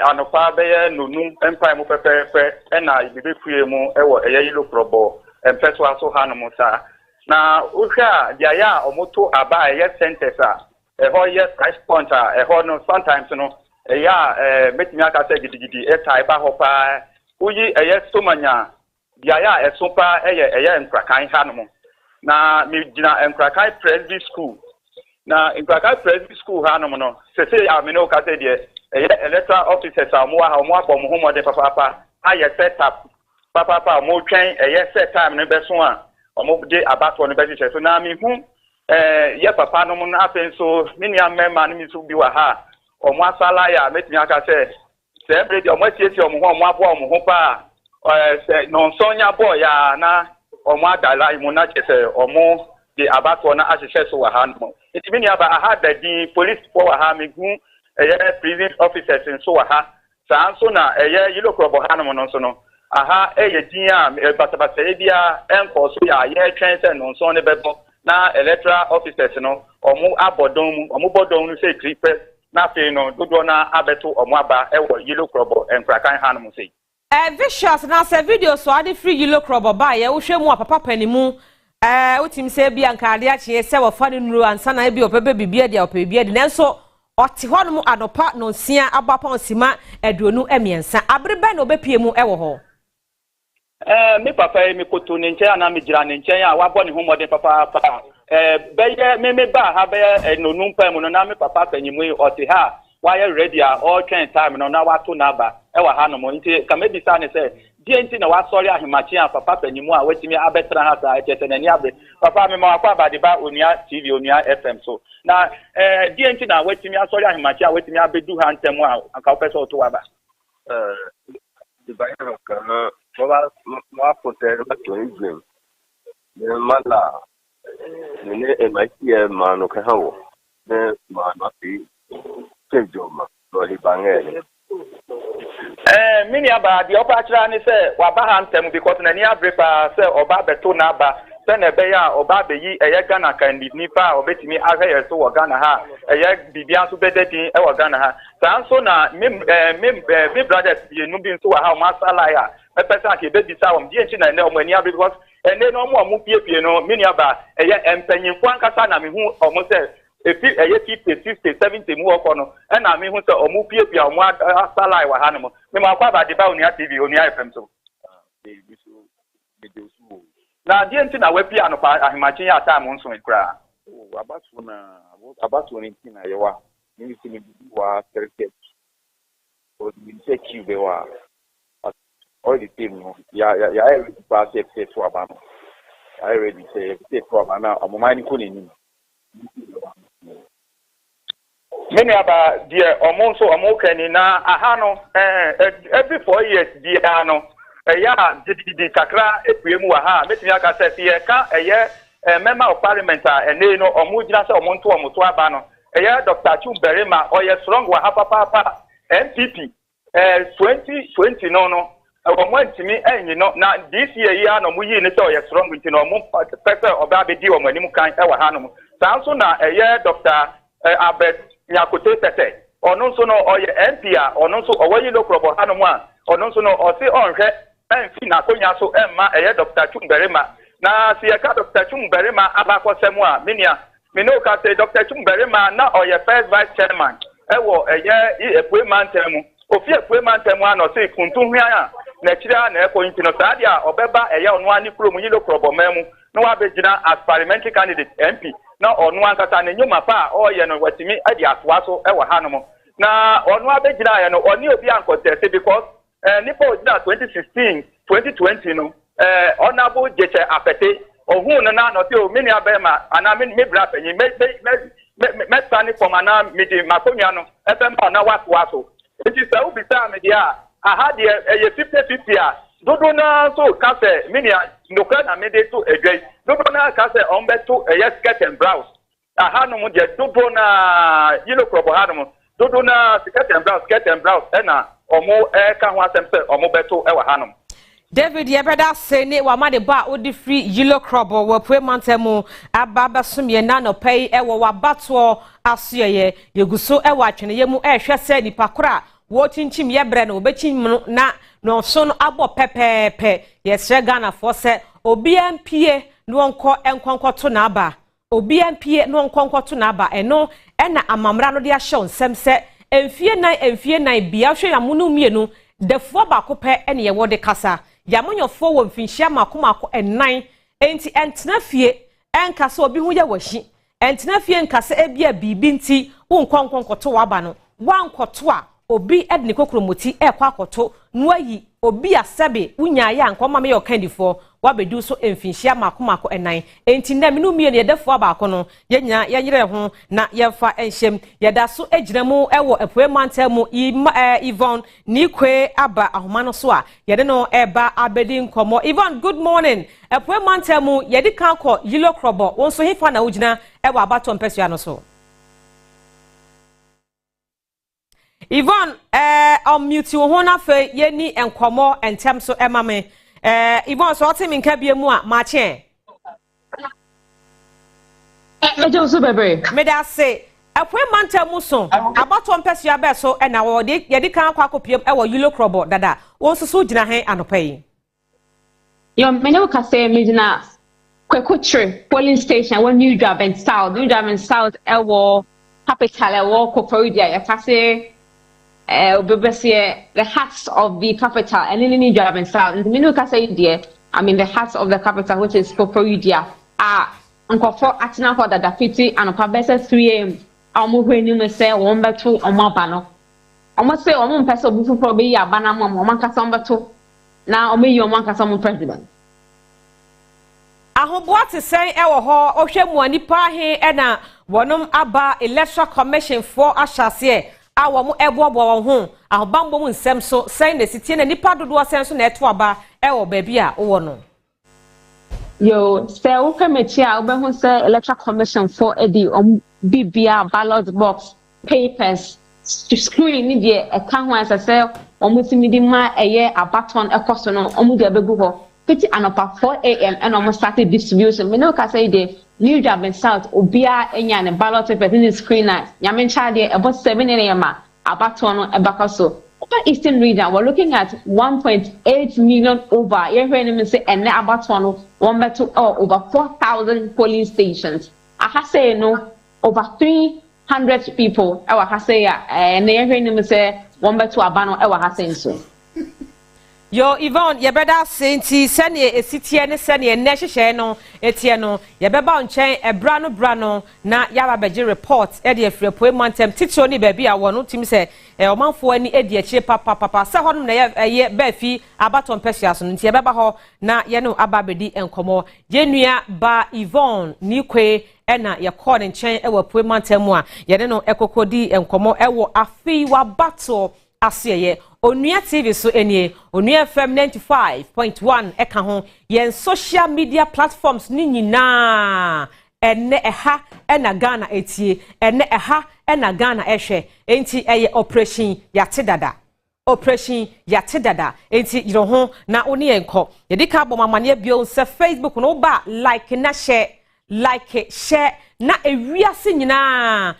anopa beye nunu empire mu pepepe na ibibe kuye mu ewo yelo probo empeso aso hanu sa na uka dia omoto aba centers ho price point ho no sometimes no metimi aka say gidigidi tai ba ho pa uyi somanya dia esopa nkrakan hanu na mi gina nkrakan presby school na Ghpage Presby School hanom no se amino ka se de electoral officers amwa abom ho mode papa aye set up papa mo twen set time no beso a omo de abato no beso so na mi hu ye papa no no afen so mini amema no mi so bi wa ha omo asala ya metimi aka se every omo tieti omo ho abo omo ho pa se no sonya boy ya na omo adala imu na chese omo de abato na asese so wa ha no. It means I had the police for Hamigu, prison officers in Soaha, Sansona, yellow crop of Hanamonosono. Aha, Diam, Batabasadia, and Kosuya, trains and on Sonny Bebo, now electoral officers, or more abodom, or mobodom, say creepers, nothing, no, Dudona, Abeto, or Maba, yellow crop and Krakan Hanamosi. Vicious now say video so I free yellow crop by ya, we more papa penny. Utim se bi ankade a che se wo fa ne nuru ansa na bi opebe bibia dia opebia de nanso oti ho no adopa no nsia abapa nsima aduonu emiensa abreba na obepie mu ewo ho me papa me koto ne nche na me gira ne nche a wabo ne homode papa beye me ba ha be nonu mpa mu no na me papa panyimu oti ha why ready all train time no na wato na ba ewa ha no mo nti ka me bisa ne se DNT na wasori ahimachi a papa panyimu a wetimi abetra ha sa echete na ni abe papa me ma kwa ba de ba onia TV onia FM so na DNT na wetimi asori ahimachi a wetimi abedu ha ntemu a aka opese oto wa ba the buyer of Ghana more potent to Israel the mala ne MITM manu ka hawo ne manu fi kejoma no libangele mini aba the opachira ni say waba hantem because na ni abrepa say oba beto na aba say na be ya oba be yi Ghana kan nipa obetimi ahwe so wo Ghana ha bibia so bededin wo Ghana ha sanso na me brothers ye no bi nso wa ha o masala ya pepesa ke be bisa won die nchi na ne o mani abre because ene no mo piepie no mini aba empanyimfo ankasa na me hu o mo say if 50 70 mu okono na me hu se omu piepia omu asala wa hanom me ma kwa ba de ba onia TV onia FM so na die nti na wapi anopa ahimachin ya time nso nkra abatu ni nti na yewa ni sini wa cricket o ni se kibe wa all the team no ya ready pass it to abano I ready say to abana amomani ko ni many about dear omonso omokani na aha no every 4 years dia no ya di kakra epuemu wa ha metimi aka say ye ka member of parliament ene no omugina say omonto aba no Dr. Chumberema oye strong wa ha papa MPP 2020 no omwantimi enyi no na this year ya no muyi ne say oye strong nti no mo pese oba be di o manim kan wa ha no sanso na Dr. Abed Nyakote tete ono nso no oye MP a ono nso owayi lokrobo ha no mu a ono nso no o se onhwe enfi na konya so emma Dr. Chumberema na si ka Dr. Chumberema abakosemu a menia Minoka say Dr. Chumberema na oye first vice chairman ewo epuemantemu ofi epuemantemu ano say kuntunhia ya na kira na ekoyinti no sadia obeba ono ani krom yilo krobomemu no abegina as parliamentary candidate MP na ono ankata na nyuma pa oye no watimi adi atwaso ewo hanom na ono abegina ya no oni obi ankotese because nipa ojina 2016 2020 no honorable Jeche Apete ohun na no te o mini abema ana me bra penyi me stand for mana midi makonya no ebema na waso it is a ubisa media aha de 50-50 a dodo na so ka se mini ndoka na mede to edwai dodo na ka se ombeto skirt and blouse aha no mo de dodo na yilo krobo ha no dodo na skirt and blouse na omo ka ho asem se omo beto e wa ha no David Yebeda say ne wa ma de ba odi free yilo krobo wa pwe mantemu ababa sumye na no pay e wa bato asoye yeguso e wa twene yemu e hwe se nipa kora wo chinchim yebre na obechim na no so no abo pepepe yesre Ghana for se obi ampie no enkonko to na aba obi ampie no enkonko to na aba eno na amamra no de ahye onsem se emfie nan bia hwe amunu mienu defo ba ko pe ene ye wo de kasa yamonyofo wo mfinhia makomako enan enti entena fie enkasa obi hu ye wahi entena fie nkasa ebia bibi nti wonkonkonkoto waba no wankoto a obi edne kokromoti ekwa akoto nuayi obi asebe unya ya nkoma me yokandifo wabedu so emfinhia makomako enan enti na minu mie ne defo abako no yenya yanyere ho na yemfa enhyem yeda so ejinamu ewo epoemantemu Yvonne Nikwe aba ahoma no so a yede no eba abedi nkomo Yvonne good morning epoemantemu yede kan ko yilo krobo wonso hefa na ugina ewo abato mpesua no so Yvonne mute wo hona fe yeni enkomo entem so emame Yvonne so oti minka biemu a mache Ejo so bebe me da say epoemantemu so abato mpesua be so na wo de yedi kan kwa kopiem ewo yilo krobo dada wonso so gina hen anopai Yo menyo ka say me gina kwekutre polling station when New Driving South ewo capital ewo Koforidua ya ka say the hearts of the capital and in New Driving South and the ka say there I mean the hearts of the capital which is Koforidua nkofo atina ko dada fiti anopa bese 3am amu hwenu me say won beto omaba no omo say omo mpese obufu pro be ya bana mo omo kasa ombeto na omo yi omo kasa mo president ahoboa te sen ewo ho ohwemu anipa he na wonom aba Electoral Commission for ahyase awo mo ebobo won ho ahobambo mu nsem so sen na sitie na nipa dodo sen so na eto aba ewo ba bia wo no Yo, say we come here, we want say Electoral Commission for edi bibia ballot box papers screen ni de e kan ho asa say omutimi di ma eye abaton ekoso no omu de abegu ho fiti anopa 4am and almost started distribution me no ka say de New Driving South obia enya ne ballot papers in the screen na nyame ncha de about 7am abaton no ebakaso Eastern region, we're looking at 1.8 million over. You hear me say, and about one better over 4,000 polling stations. I have say no over 300 people. I have say and you hear me say one better abano. I have say so. Yo Yvonne yebeda senti sene esitie ne sene ne hwehwe no etie no yebeba onchen ebra no na yaba beji report e de afrepo emantem titio ni ba bia wo no tim se omanfo ani e de akire papa se hono na ye ba fi abaton pesia so nti yebeba ho na ye no ababedi enkomo yenua ba Yvonne ni kwe ena ye call nchen e wapo emantem a ye de no ekokodi enkomo e wo afi wa battle aseye Onua TV so enie Onua FM 95.1 eka ho yen social media platforms ni nyina ene eha ena Ghana etie ene eha ena Ghana ehwe enti eye operation yate dada enti yiro ho na oni enko yedika abomamane bio se Facebook no ba like na share na ewiase nyina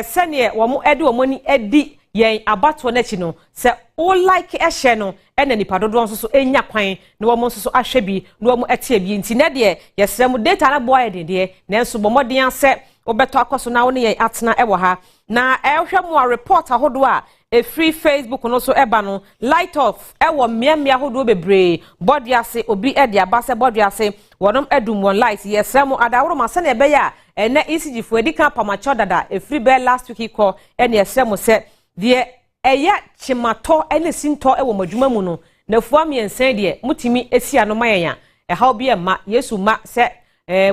sene wo mo edi wo moni edi yen abato na chi no se o like ehye no ena nipa dodo nso so enya kwan na wo nso so ahwe bi na wo etie bi nti na de yesrem data na boy de na nso bomoden ase obeto akoso na wo ne yen atena ewo ha na ehwe mo report ahodo a free Facebook no so eba no light off ewo mmia ahodo bebre body ase obi e de abase body ase wonom edum won light yesrem adaworo ma se na ebe ya ene ECG fu edika pamacho dada free be last week ko ene yesrem se de eya chimato ene sinto ewo madwuma mu no na fuam yensen de mutimi esia no mayanya ha obi e ma Yesu ma se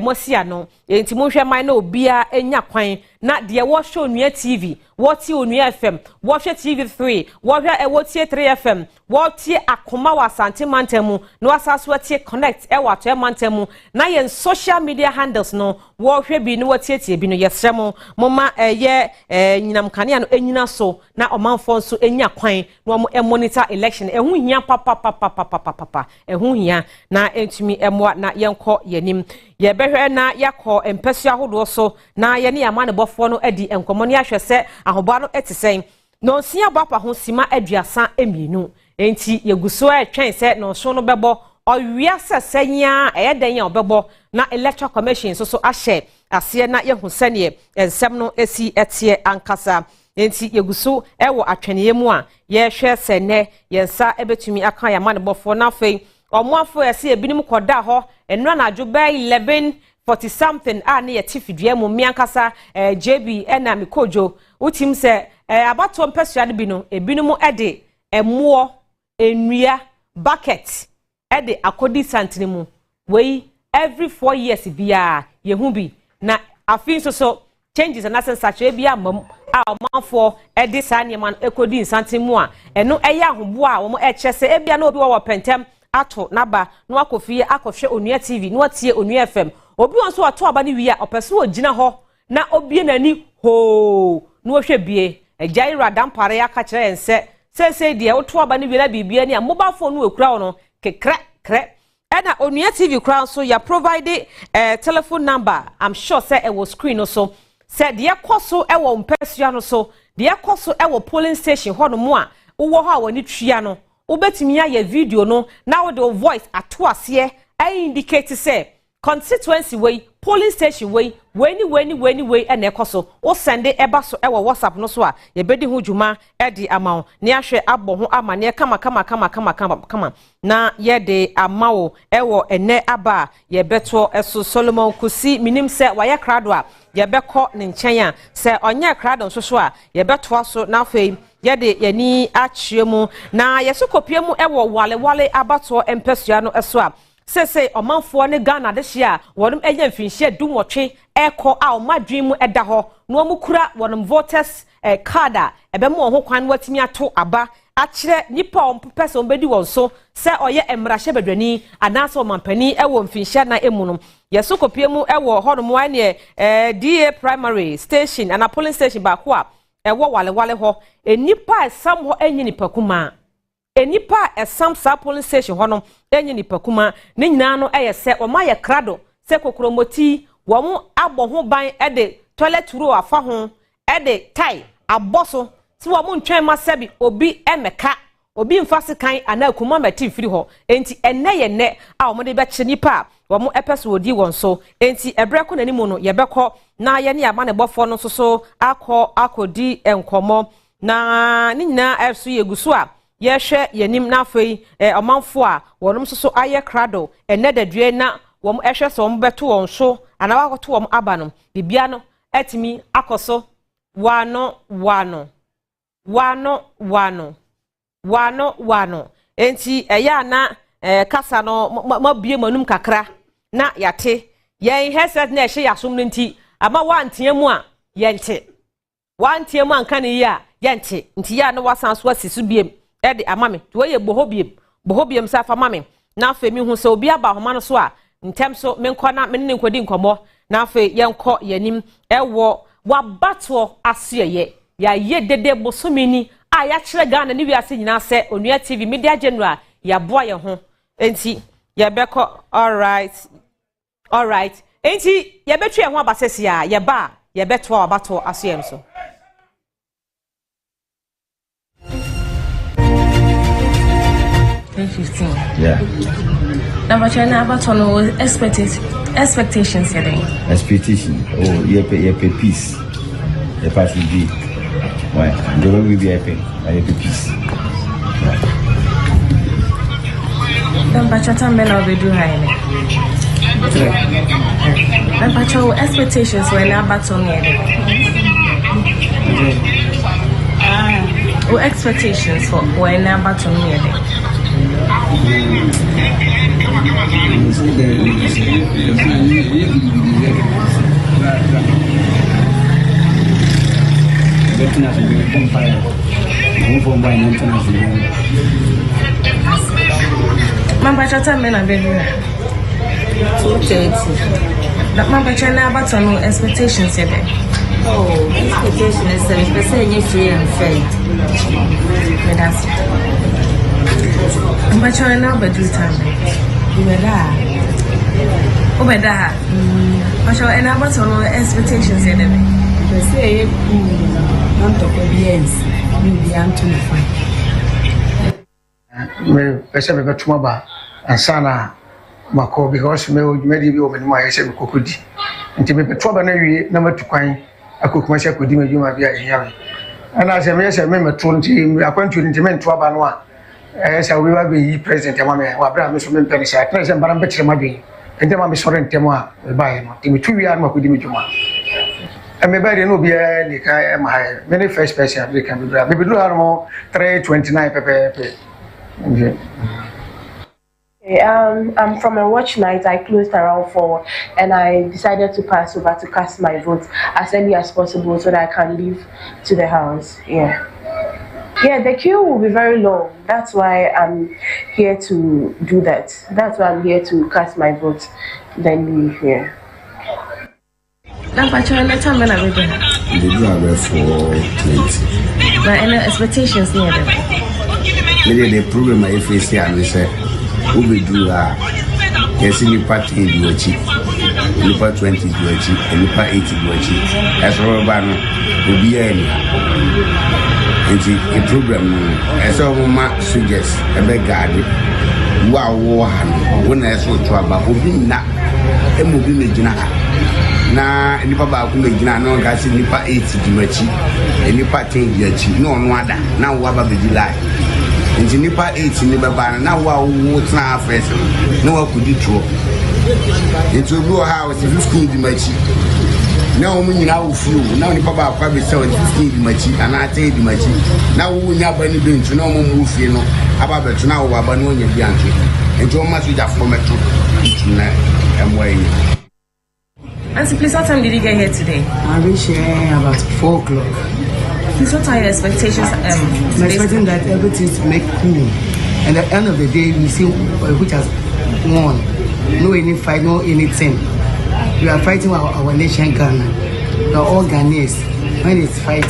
mosia no enti monhwe man na obia enya kwan na de wo show Onua TV wo tie Onua FM wo hwe TV3 wo hwe wo tie 3 FM wo tie akoma wa Asante Mantemu no asaso tie connect e wa to Mantemu na yen social media handles no wo hwe bi no wo tie bi no yesrem moma nyinam kane no enyina so na omanfo so enya kwan no mo monitor election ehu hia papa ehu hia na entumi emwa na yenko yenim ye behwe na yakọ empesi ahodo so na ye ne yama ne bofo no adi enkomo ne ahwe se ahoba no etisen no nsia bapa ho sima aduasa emienu enti yeguso etwen se no so no bebo owia sesanya eyeden ya obebo na electoral commission so ahye ase na ye hu sene ensem no esi etie ankasa enti yeguso ewo atweneye mu a ye hwe sene yensa ebetumi aka yama ne bofo na afei omoafo ese ebinim koda ho enra na adwo ba 11:40 something a ne yeti fidua mu miankasa JB ena mikojo utim se abato mpesua de bi no ebinim ede emuo enua bucket ede akodi santene mu we every 4 years bia yehu bi na afin so changes and sensature bia mam a omanfo ede sane man ekodi santene mu a eno eya ahobo a wo mo echese ebia na obi wo pentem ato naba no akofie akofhwe Onua TV no atie Onua FM obi won so ato aba ne wi a opeso ogina ho na obie nani ho no hwe bie agyayi radampare aka kire ense sese de oto aba ne wi na bibia ni a mobile phone no ekura no kekra ena Onua TV kura so ya provide telephone number I'm sure say e was screen no so say de ekoso e wo mpesua no so de ekoso e wo polling station ho no mo a wo ho a woni twia no ubetimi ya video no now the voice atoase I indicate say constituency way polling station way weni ene ekoso o sende eba so ewo WhatsApp no so a ye bedi ho dwuma edi amawo ne ahwe abo ho ama ne kama na ye de amawo ewo ene aba ye beto eso Solomon Kusi minim se waye krado a ye beko ne nchen a se onye krado so a ye beto aso na afei yede yani achiemu na yesokopiemu ewo wale abato empesua no eso a sese omanfo ne Ghana de hia wonum enya mfinhie dumwotwe eko a omadwen mu eda ho no omukura wonum voters card a ebemu ho kwan watimi ato aba akire nipa ompese ombedi won so se oye emrahye bedwani anase omampani ewo mfinhie na emunum yesokopiemu ewo honum wane DA primary station and a polling station ba ko a ewo wale ho enipa esam ho enyi nipa kuma enipa esam sa polling station ho no enyi nipa kuma ne nyina no eyese o ma ye krado se kokromoti wo mu abo ho ban ede toilet roll afa ho ede tai aboso ti wo mu ntwen masabi obi emeka obi mfase kan ana kuma mati firi ho enti enne ye ne a wo de be kye nipa wo mu epeso odi won so enti ebreko nani mu no ye bekọ na ye ne ama ne bofo no so akodi enkomo na ni nyina efso yeguso a yɛhwɛ yɛnim na afei ɔmanfo a wɔnom so ayɛ krado ɛnɛ dadue na wɔm ɛhwɛ sɛ wɔm bɛto wɔn so ana wakoto wɔm aba no bibia no etimi akoso wano enti ɛya na kasa no mabie manum kakra na yate yɛn headset na ɛhye yasom no nti ama wantea mu a yɛnte wantea mu anka ne yi a yɛnte nti ya na wasan so asisu biem ɛde amame to wɔyɛ bohobiem sa fa mame na afa mi hu sɛ obi aba homa no so a ntem so menkɔ na menne nkɔdi nkɔmɔ na afa yɛnkɔ yɛnim ɛwɔ wabato aseyɛ ya ye dede bosomini a ya kyerɛ Ghana ne wiase nyina sɛ onua TV media general ya boa ye ho enti ye bɛkɔ all right enti ye betwe ye ho abasɛsi a ye ba ye bɛto wabato aseyɛ so Yeah. Number 10 about on expectations here. Expectation. Oh, you pay peace. The past will be. Why? The way we be happy. I pay peace. Number 10 men will be doing high. Number 2 expectations were now about on here. Expectations for when now about on here. Mamba chata mena bedroom. 2:30. That mamba chana about no expectations here. Oh, expectation is especially if you are fair. That's it. But you're now bedroom time. You were there. Oh, but that. But you're about no expectations here. They say, not to obedience. Maybe I'm too fine. I said, we got tomorrow and Sana Mako because maybe we open my said Kokudi. And to be trouble number 2 coin, I cook myself with you, might be a young. And as a yes, I remember 20, I went to intimate trouble and one. As I will be president, Mamma, or Abraham, Mr. Pennis, I present, but I'm better my being. And then I'm sorry, Tema, by him, 2 years, Mako Dimituma. And maybe no be my many first person, they can be maybe do more 329 pepe. I'm from a watch night. I closed around 4 and I decided to pass over to cast my vote as early as possible so that I can leave to the house. Yeah, the queue will be very long. That's why I'm here to do that. That's why I'm here to cast my vote, then leave here. But any expectations near them? Maybe the problem I face here is who will do that? Yes, in part 10 do a cheap, in part 20 do a cheap, and in part 80 do a cheap. As Robert will be any. And the problem, as a woman suggests, a big garden. Wow, when I saw trouble, who be not a movie na nipa ba ku megina no ga se nipa 8 dimachi nipa 10 diachi no no ada na wo aba be dilai nti nipa 8 ni baba na wo tna afes na wo kudi tro nti obi o ha wo se 15 dimachi na wo nyina wo fu na nipa ba kwa be se 15 dimachi ana 10 dimachi na wo nya ba ni be ntu na wo mu fie no aba be tu na wo aba no nya bi antu nti o ma so ja for metro na emwe. Auntie, please, what time did you get here today? I reached here about 4 o'clock. Please, what are your expectations? I'm expecting that everything to make cool. And at the end of the day, we see which has won. No any fight, no anything. We are fighting our nation, Ghana. We are all Ghanaians. When it's fight,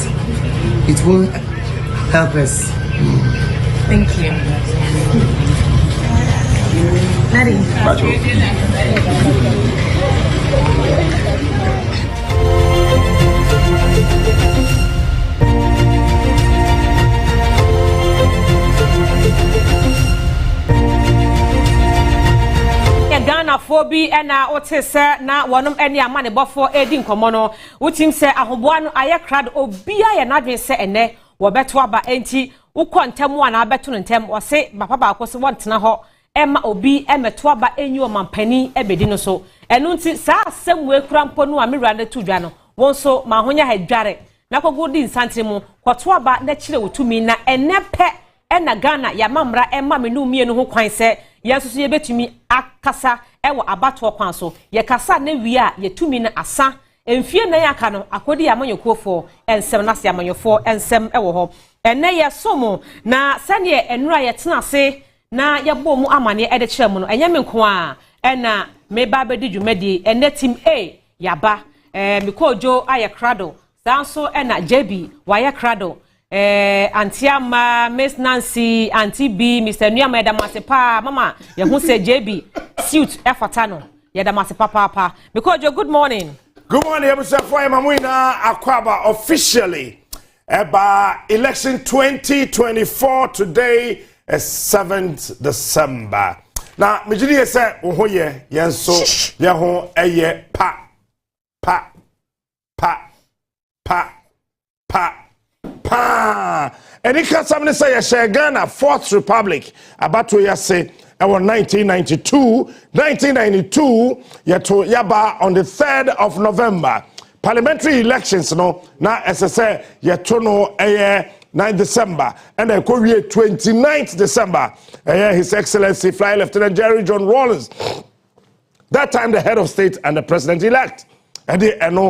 it will help us. Thank you. Daddy. Ghana phobi ena otese na wonom eni amane bofo edi nkomo no wutim se ahoboa no aye krad obia ye nadwen se ene wo beto aba enti ukọ ntem wa na abeto ntem o se papa ba ko se wontena ho ema obi emeto aba enyu omampani ebedi no so enu nti saa asem ekura mpo no amerua na tudwa no won so ma honya ha dware na kogodi nsantire mu kwoto aba na kire wotumi na enepe ena Ghana ya mamra ema menu mie no ho kwan se yesusu ye betumi akasa ewo abato kwan so ye kasa na wia ye tumi na asa emfie na yaka no akodi ya manyokofo ensem na se amanyofo ensem ewo ho ene ye somo na sane enura ye tena se na yabo mu amane ede kire mu no enye menko a ena me ba bedi dwumadi ene team A yaba mikojo aye krado sanso ena JB waye krado Antiama, Miss Nancy, Auntie B, Mr. Nuyama, Yadamasepa, Mama, Yahuse JB, suit, Efatano, Yadamasepa Papa. Because you're good morning. Good morning, Mr. Mamuina Akwaba, officially about election 2024 today, 7th December. Now, Mijidi said, Ohoye, Yanso, Yahon, Eye, Pa. And it can somebody say Ghana, Fourth Republic, about to say our 1992, yato yaba on the 3rd of November. Parliamentary elections, no, now as I say, yato no 9th December, and then 29th December, His Excellency Fly Lieutenant Jerry John Rawlings, that time the head of state and the president-elect. Then we got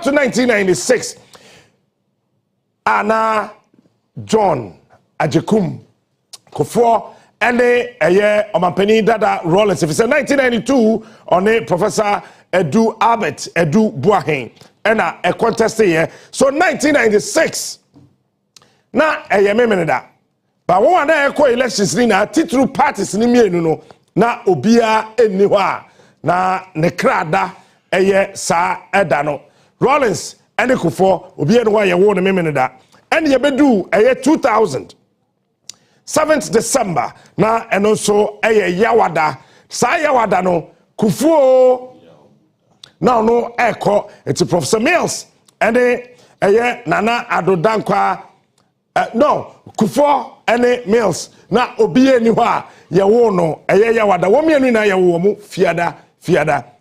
to 1996. Anna John Agyapong Kofi and Omampani Dada Rawlings. If it's 1992, on Professor Edu Buahin and a contest here. So 1996. Na memeneda. But one day elections na titru parties ni mienu na obia eniwa. Na nekrada sa edano Rawlings and Kofi obi eno ye wo ne memeneda and ye bedu 2000 7th December na eno so yawada sa yawada no Kofi now no eko it's Professor Mills and nana adodankwa no Kofi and Mills na obi eni ho a ye wo no yawada wo mienu na ye wo mu fiada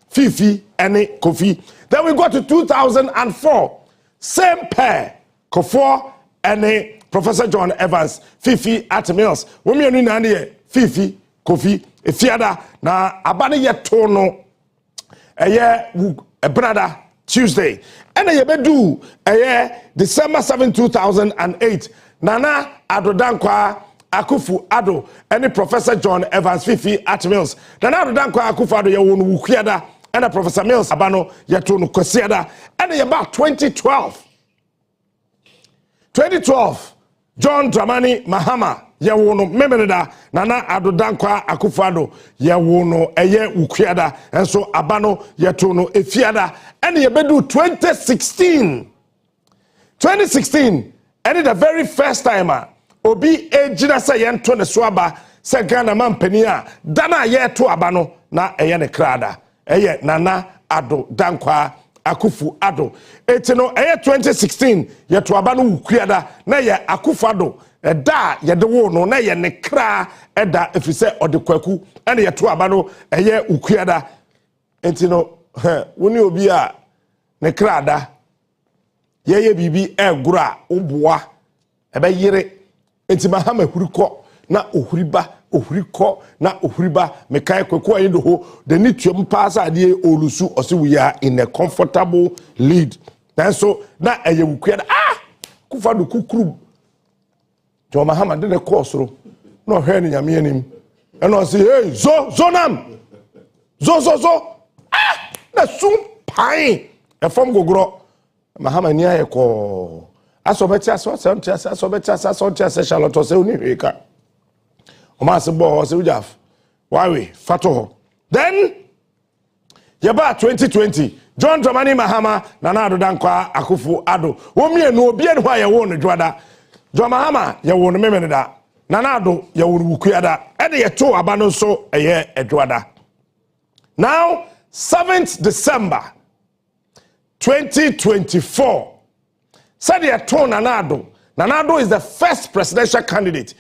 Fifi and Kofi. Then we got to 2004. Same pair. Kofi and Professor John Evans. Fifi at Mills. Women in India. Fifi, Kofi, Fiada. Na abani ye tono. A brother Tuesday. And a bedu. December 7, 2008. Nana Adodankwa Akufu Ado and Professor John Evans Fifi at Mills. Nana Adodankwa Akufu Ado ya wonu Ukiada. And Professor Mills Abano Yatunu Kosiada and about 2012. 2012, John Dramani Mahama Yawono Memeneda Nana Adodankwa Akufado Yawono Eye Ukiada and so Abano Yatunu Efiada and Yabedu 2016. 2016, and the very first timer Obi Ejina Sayan Tone Swaba Sagana Mampenia Dana Yetu Abano na Eyane Krada. Nana Ado Dankwa Akufu Ado. Etino 2016 yetu abanu ukuyada na ye Akufu Ado da ye de wo no na ye ne kra eda efise odekwaku na yetu abanu eye ukuyada. Etino woni obi a ne kra da ye bibi egura oboa ebe yire enti mahama huriko na ohuriba ohuriko na ohuriba mekai kweko ayindo ho the nituam pass ade owusu ose we are in a comfortable lead then so na eyewukua kufa do kukuru jo mahama de ne course no hwe ne nyame anim and I say hey zonam zo na sum pai e fom gogoro mahama ni ayeko asobeti aso Charlotte se oni hweka then yaba 2020 John Dramani Mahama Nana Adodankwa Akufu Ado womie no obi en ho ayewo no dwada John Mahama yewo no memeneda Nana Ado yewo no wukuada e de yeto aba no so eye edwada. Now 7th December 2024 said ye ton Nanado is the first presidential candidate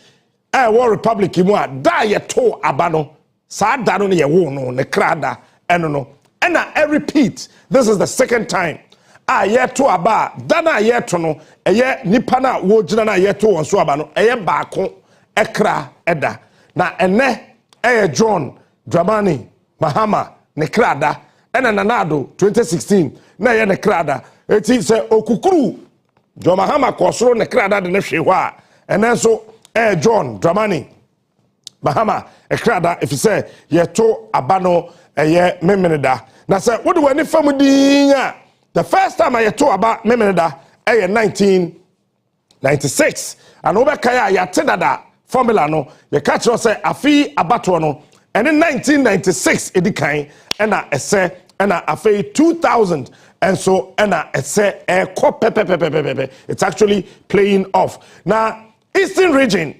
war republic mu a da ye to abano sa da no ye wo no ne krada eno no and I repeat, this is the second time ye to aba da na ye to no eye nipa na wo gina na ye to won so aba no eye baako ekra eda na ene John Dramani Mahama ne krada ena Nanado 2016 na ye ne krada eti se okukuru John Mahama kosoro ne krada de ne hwe ho a ene so John Dramani Mahama krada if you say ye to abano eye memeneda na say what do we need famudi the first time I to aba memeneda eye 1996 and obekaya ya tedada formula no ye catch us say afi abato no and in 1996 edikan na ese na afi 2000 and so na ese it's actually playing off now Eastern region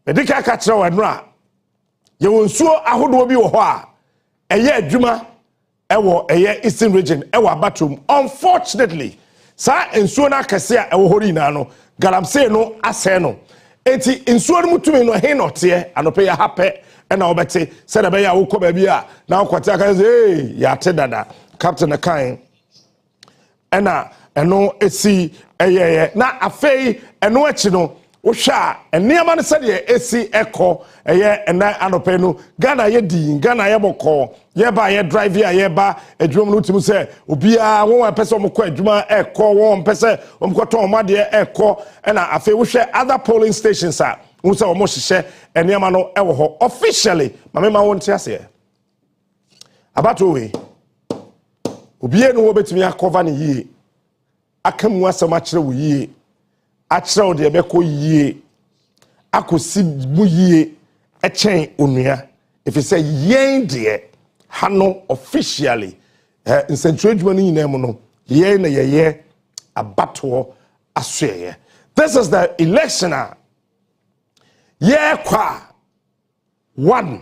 edika catch us enra ye wonsuo ahodo bi wo ho a eye adwuma ewo eye Eastern region ewo abatom unfortunately sa ensuo na kase a ewo hori na no galamsey no ase no enti ensuo no mutumi no he no te anope ya hape na obete se da be ya wo ko ba bi a na okwate aka say ya te dada captain akan na eno esi eye na afei eno achi no Osha eniama ne sede esi eko eye ena anope no Ghana ye di Ghana ye boko ye ba ye drive ye ba adwum no timu se obia won pese omko adwuma eko won pese omko to omade eko na afi wo hwe other polling stations a wo se omo hye eniama no ewo ho officially mama won ti ase abato we obia no wo betimi akova ne yie akamu asama kire wo yie achira ode ebeko yie akosi mu yie echen onua if you say yen de hano officially in central Germany nyina mu no yen na ye abato asweye this is the election ye kwa one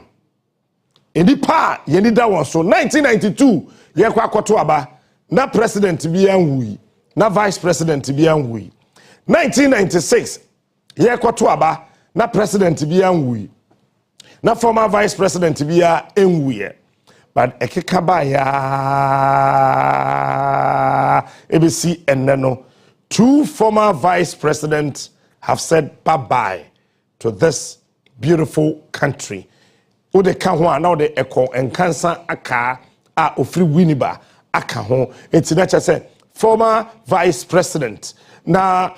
enipa yenida won so 1992 ye kwa akoto aba na president bi anwui na vice president bi anwui 1996 ye kwato aba na president bi anwui na former vice president bi a enwuye but ekeka ba ya ebesi eneno two former vice presidents have said bye-bye to this beautiful country ode ka ho na ode ekon enkansa aka a ofri winiba aka ho etina say former vice president na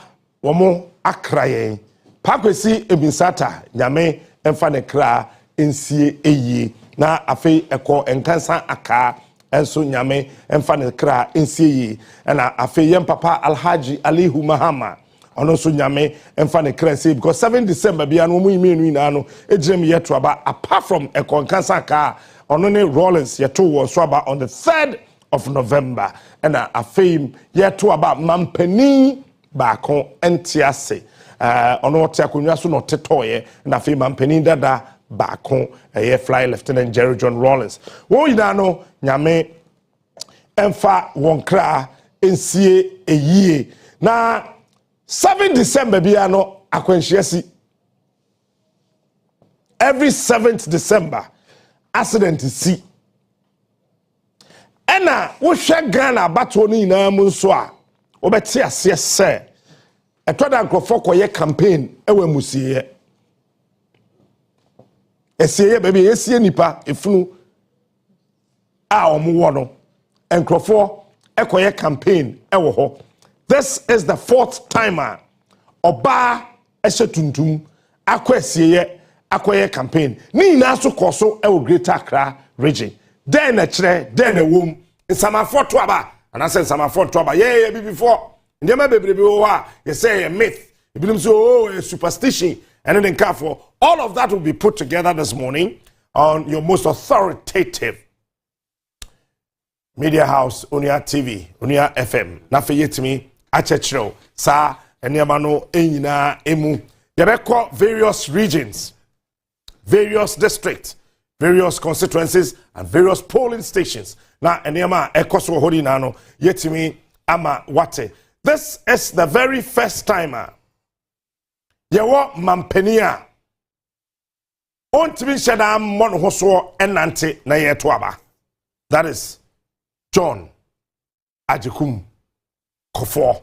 womo akrayen pakwesi ebinsata nyame emfa ne kra ensie eye na afei eko enkansa aka enso nyame emfa ne kra ensie eye na afei yem papa Alhaji Alihu Mahama ono so nyame emfa ne kra ensie because 7 December bia no mu imenu ina no ejrem yeto aba apart from eko enkansa aka ono ne Rollins yeto wo so aba on the 3rd of November na afei yeto aba mampani baako entiase ono wote akonwa so no tetoye na fe mampani dada baako fly Lieutenant Jerry John Rollins wo yina no nyame emfa wonkra ensie eyie na 7 December bia no akwanhyiasi every 7th December accident si ena wo hwe Ghana bato no yina mu nso a obeti ase se etoda nkrofo koye campaign ewe musiye esiye baby esiye nipa efunu a omuwo no nkrofo ekoye campaign ewo ho this is the 4th timer oba eshetuntum akwesiye akoye campaign ni na so koso ewo Greater Accra region den na kire den na wom nsamafo to aba anase nsamafo to aba ye before ndema bebrebe wo a you say a myth ebinim so a superstition and then for all of that will be put together this morning on your most authoritative media house Unia TV Unia FM na feyetimi achechiro sa enema no enyina emu yebekọ various regions, various districts, various constituencies and various polling stations na enema ekoso hori na no yetimi ama wate This is the very first timer. Yewo mampenia. Ontimi sheda mon hoso enante na yeto aba. That is John Ajikum Kofi.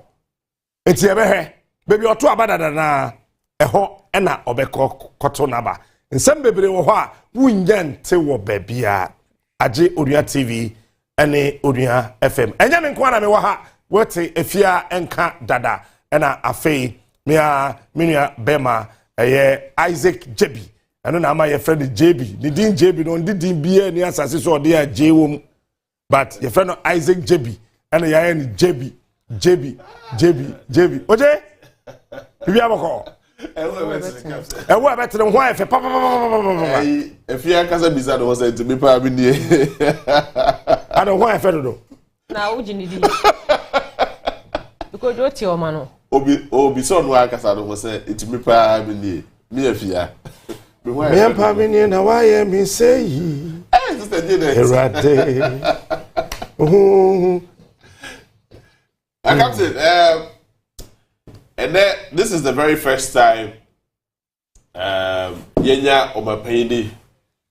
Enti ebehe baby oto aba dada na eho ena obeko koto naba. Nsem bebre wo ho a wunya nte wo babia age Odua TV ene Odua FM. Enya me nkwa na me wo ha wote efia enka dada ena afei mea minua bema Isaac Jebi eno na ama ye friend Jebi ni din Jebi no ndi din bia ni asase so ode a jewom but ye friend Isaac Jebi ena ya ni Jebi oje bibia bako ewo betre ho efe papa efia kasa bisa do say to me pa bi nie ana ho efe do na ujini di because do ti o ma no obi so no akasa do say it me pa bi nie me efia me pa bi nie na why me say sister Janet erade Captain, and then this is the very first time Yenya Omapeni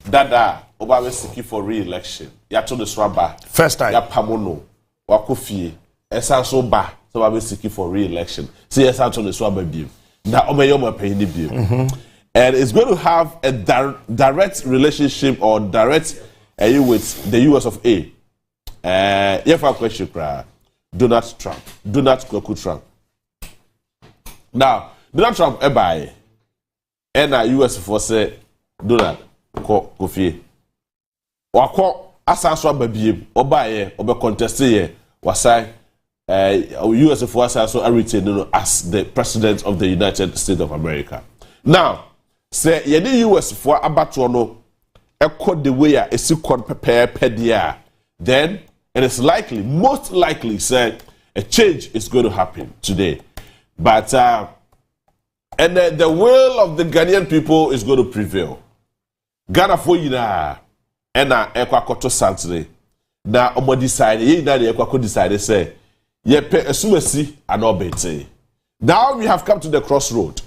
Dada Obawe Siki for re-election. Yato the Swaba. First time. Yapamono Wakofi Esanso Ba Obawe Siki for re-election. See Esanso the Swaba beam. That Omapeni beam. And it's going to have a direct relationship or direct with the US of A. Yefa question cry. Donald Trump. Trump. Now, Donald Trump ebaye. And US for say Donald Kofi. Wako asanso babiem obaye obe contest ye wasai US for asanso retain as the president of the United States of America. Now, say yedi US for abato no ekọ the way a esikon prepare dia, then it is likely, most likely, say a change is going to happen today. But and the will of the Ghanaian people is going to prevail. Ghana for yina ena ekwa koto santre na omo decide ye na ekwa ko decide say ye pe esumasi and obete. Now we have come to the crossroad.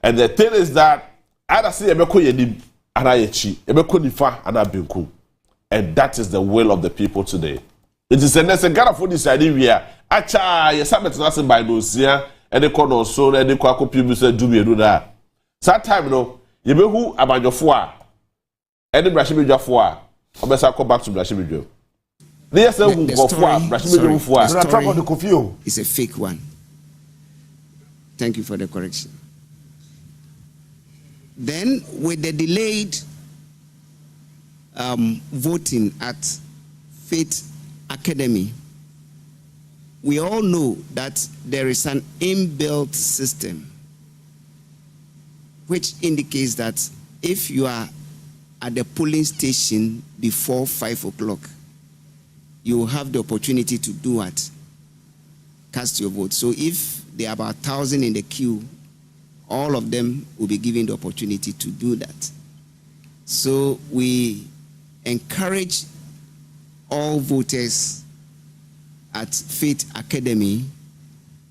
And the thing is that either say ebeko yenim ana yechi ebeko nifa ana benku. And that is the will of the people today. It is a necessary for this idea where acha yesamet nase by nosia and the corner so and the kwako people say do me do that. That time no yebehu abajofo a and the brashibijofo a obesa come back to brashibijo. The story is a fake one. Thank you for the correction. Then with the delayed voting at Faith Academy, we all know that there is an inbuilt system which indicates that if you are at the polling station before 5 o'clock, you will have the opportunity to do what? Cast your vote. So if there are about 1,000 in the queue, all of them will be given the opportunity to do that. So we encourage all voters at Faith Academy,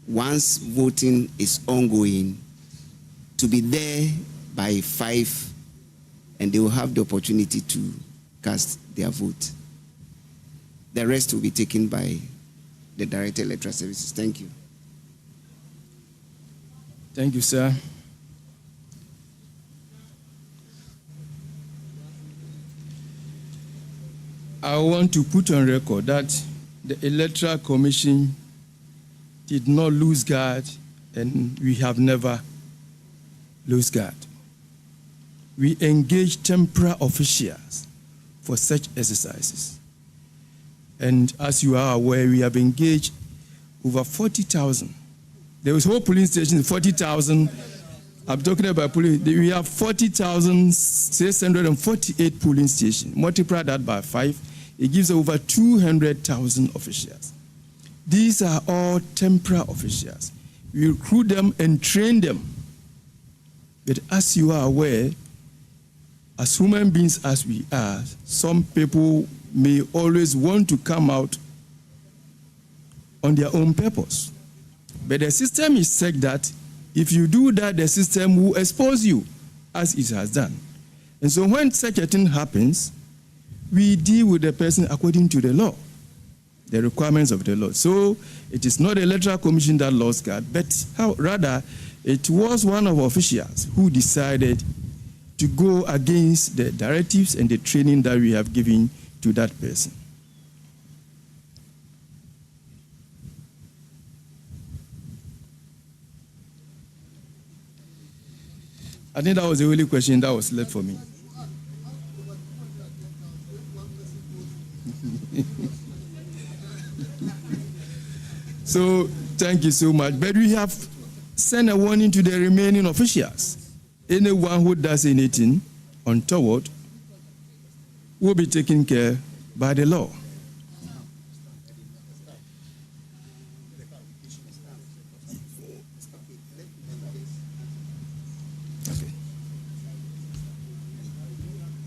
once voting is ongoing, to be there by 5, and they will have the opportunity to cast their vote. The rest will be taken by the Director of Electoral Services. Thank you. Thank you, sir. I want to put on record that the Electoral Commission did not lose guard, and we have never lost guard. We engage temporary officials for such exercises. And as you are aware, we have engaged over 40,000. There was whole polling stations, 40,000. I'm talking about polling. We have 40,648 polling stations. Multiply that by 5, it gives over 200,000 officials. These are all temporary officials. We recruit them and train them. But as you are aware, as human beings as we are, some people may always want to come out on their own purpose. But the system is such that if you do that, the system will expose you, as it has done. And so when such a thing happens, we deal with the person according to the law, the requirements of the law. So it is not the Electoral Commission that lost guard, but rather it was one of our officials who decided to go against the directives and the training that we have given to that person. I think that was the only question that was left for me. So, thank you so much. But we have sent a warning to the remaining officials. Anyone who does anything untoward will be taken care by the law.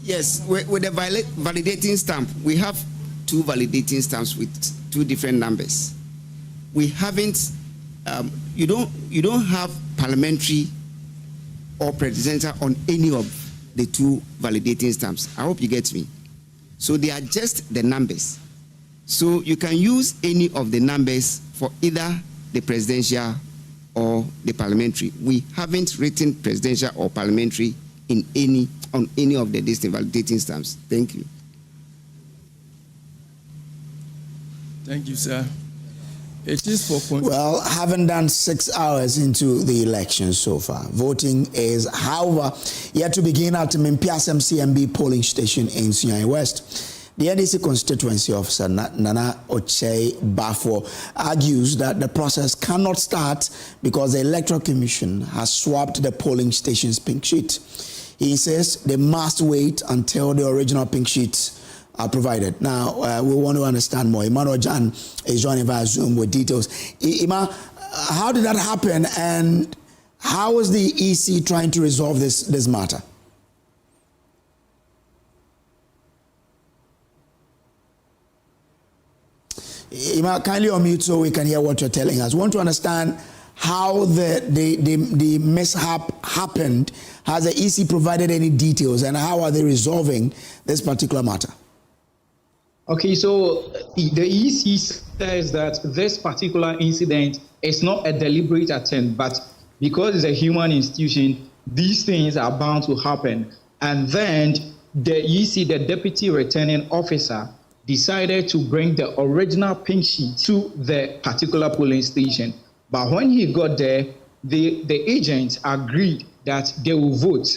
Yes, with the validating stamp, we have 2 validating stamps with 2 different numbers. We haven't, you don't have parliamentary or presidential on any of the 2 validating stamps. I hope you get me. So they are just the numbers. So you can use any of the numbers for either the presidential or the parliamentary. We haven't written presidential or parliamentary on any of the distinct validating stamps. Thank you. Thank you, sir. It is 4 Well, having done 6 hours into the election so far, voting is, however, yet to begin at Ahintasem CMB polling station in Sunyani West. The NDC constituency officer, Nana Oche Bafo, argues that the process cannot start because the Electoral Commission has swapped the polling station's pink sheet. He says they must wait until the original pink sheets are provided. Now, we want to understand more. Emmanuel Jan is joining via Zoom with details. Ima, how did that happen, and how is the EC trying to resolve this matter? Ima, kindly unmute so we can hear what you're telling us. We want to understand how the mishap happened. Has the EC provided any details, and how are they resolving this particular matter? Okay, so the EC says that this particular incident is not a deliberate attempt, but because it's a human institution, these things are bound to happen. And then the EC, the deputy returning officer, decided to bring the original pink sheet to the particular polling station. But when he got there, the agents agreed that they will vote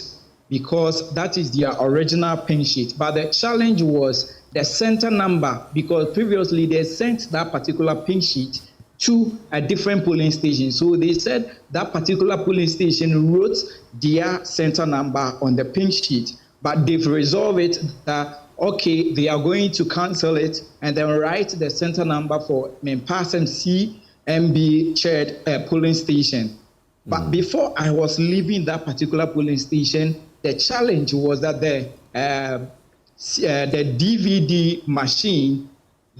because that is their original pink sheet. But the challenge was the center number, because previously they sent that particular pink sheet to a different polling station. So they said that particular polling station wrote their center number on the pink sheet, but they've resolved it that, okay, they are going to cancel it and then write the center number for Manasseh CMB chaired polling station. But before I was leaving that particular polling station, the challenge was that the DVD machine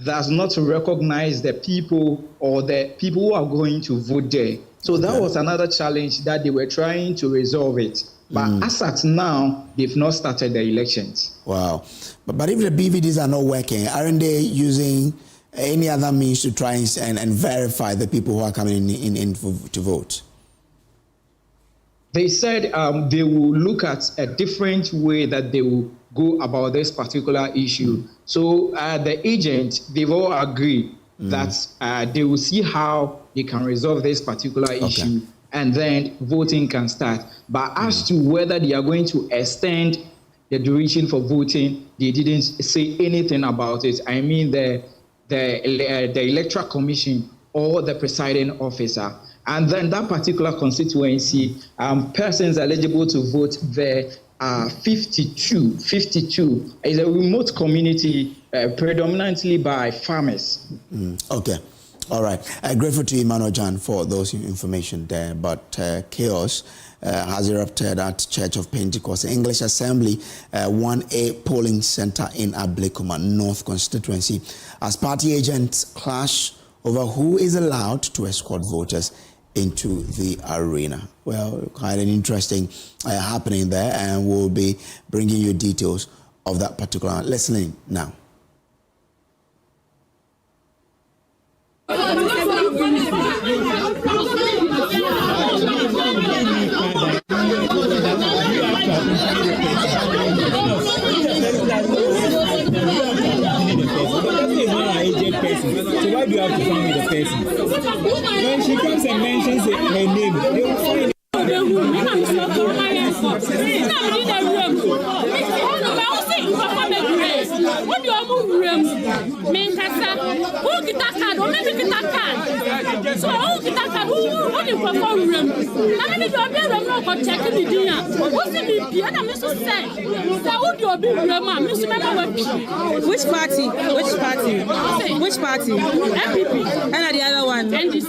does not recognize the people or the people who are going to vote there. So that was another challenge that they were trying to resolve it. But as at now, they've not started the elections. Wow. But if the BVDs are not working, aren't they using any other means to try and verify the people who are coming in to vote? They said they will look at a different way that they will go about this particular issue. So the agents, they've all agreed that they will see how they can resolve this particular issue, and then voting can start. But as to whether they are going to extend the duration for voting, they didn't say anything about it. I mean the Electoral Commission or the presiding officer. And then that particular constituency, persons eligible to vote there are 52. 52 is a remote community predominantly by farmers. Okay. All right. Grateful to Emmanuel Jan for those information there. But chaos has erupted at Church of Pentecost English Assembly 1A polling center in Ablekuma North constituency as party agents clash over who is allowed to escort voters into the arena. Well, quite an interesting happening there, and we'll be bringing you details of that particular. Listening now. So why do you have to find the person? When she comes and mentions her name, they will find it. What do you want? Menkasa, who get that card? Or maybe get that card. So who get that card? Who you perform room? I mean, you are not checking the dinner. What's the BPN? I'm so sad. So who do you be room? Which party? Which party? Which party? MPP. And the other one? NDC.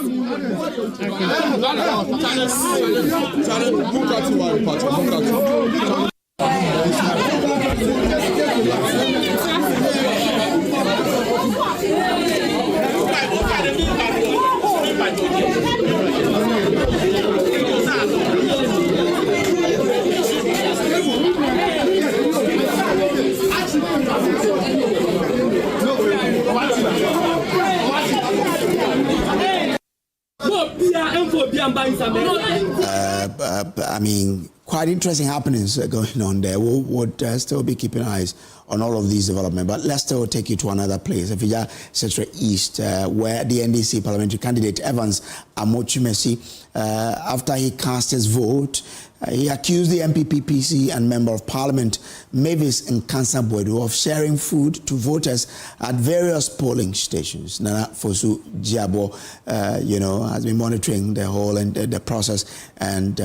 I mean, quite interesting happenings going on there. We'll still be keeping eyes on all of these developments. But let's still take you to another place, Efija Central East, where the NDC parliamentary candidate Evans Amochumesi, after he cast his vote, he accused the MPP PC and Member of Parliament Mavis Nkansa-Boadu of sharing food to voters at various polling stations. Nana Fosu Jiabo, has been monitoring the whole and the process, and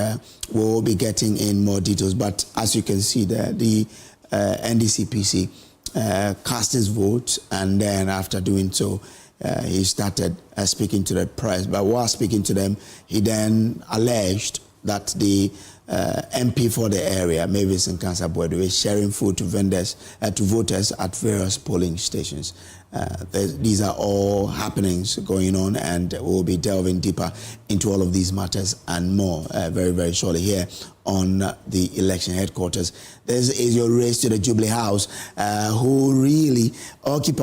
we'll be getting in more details. But as you can see there, the NDC-PC cast his vote, and then after doing so, he started speaking to the press. But while speaking to them, he then alleged that the MP for the area, Mavis Nkansa-Boadu, is sharing food to vendors, to voters at various polling stations. These are all happenings going on, and we'll be delving deeper into all of these matters and more very, very shortly here on the election headquarters. This is your race to the Jubilee House, who really occupy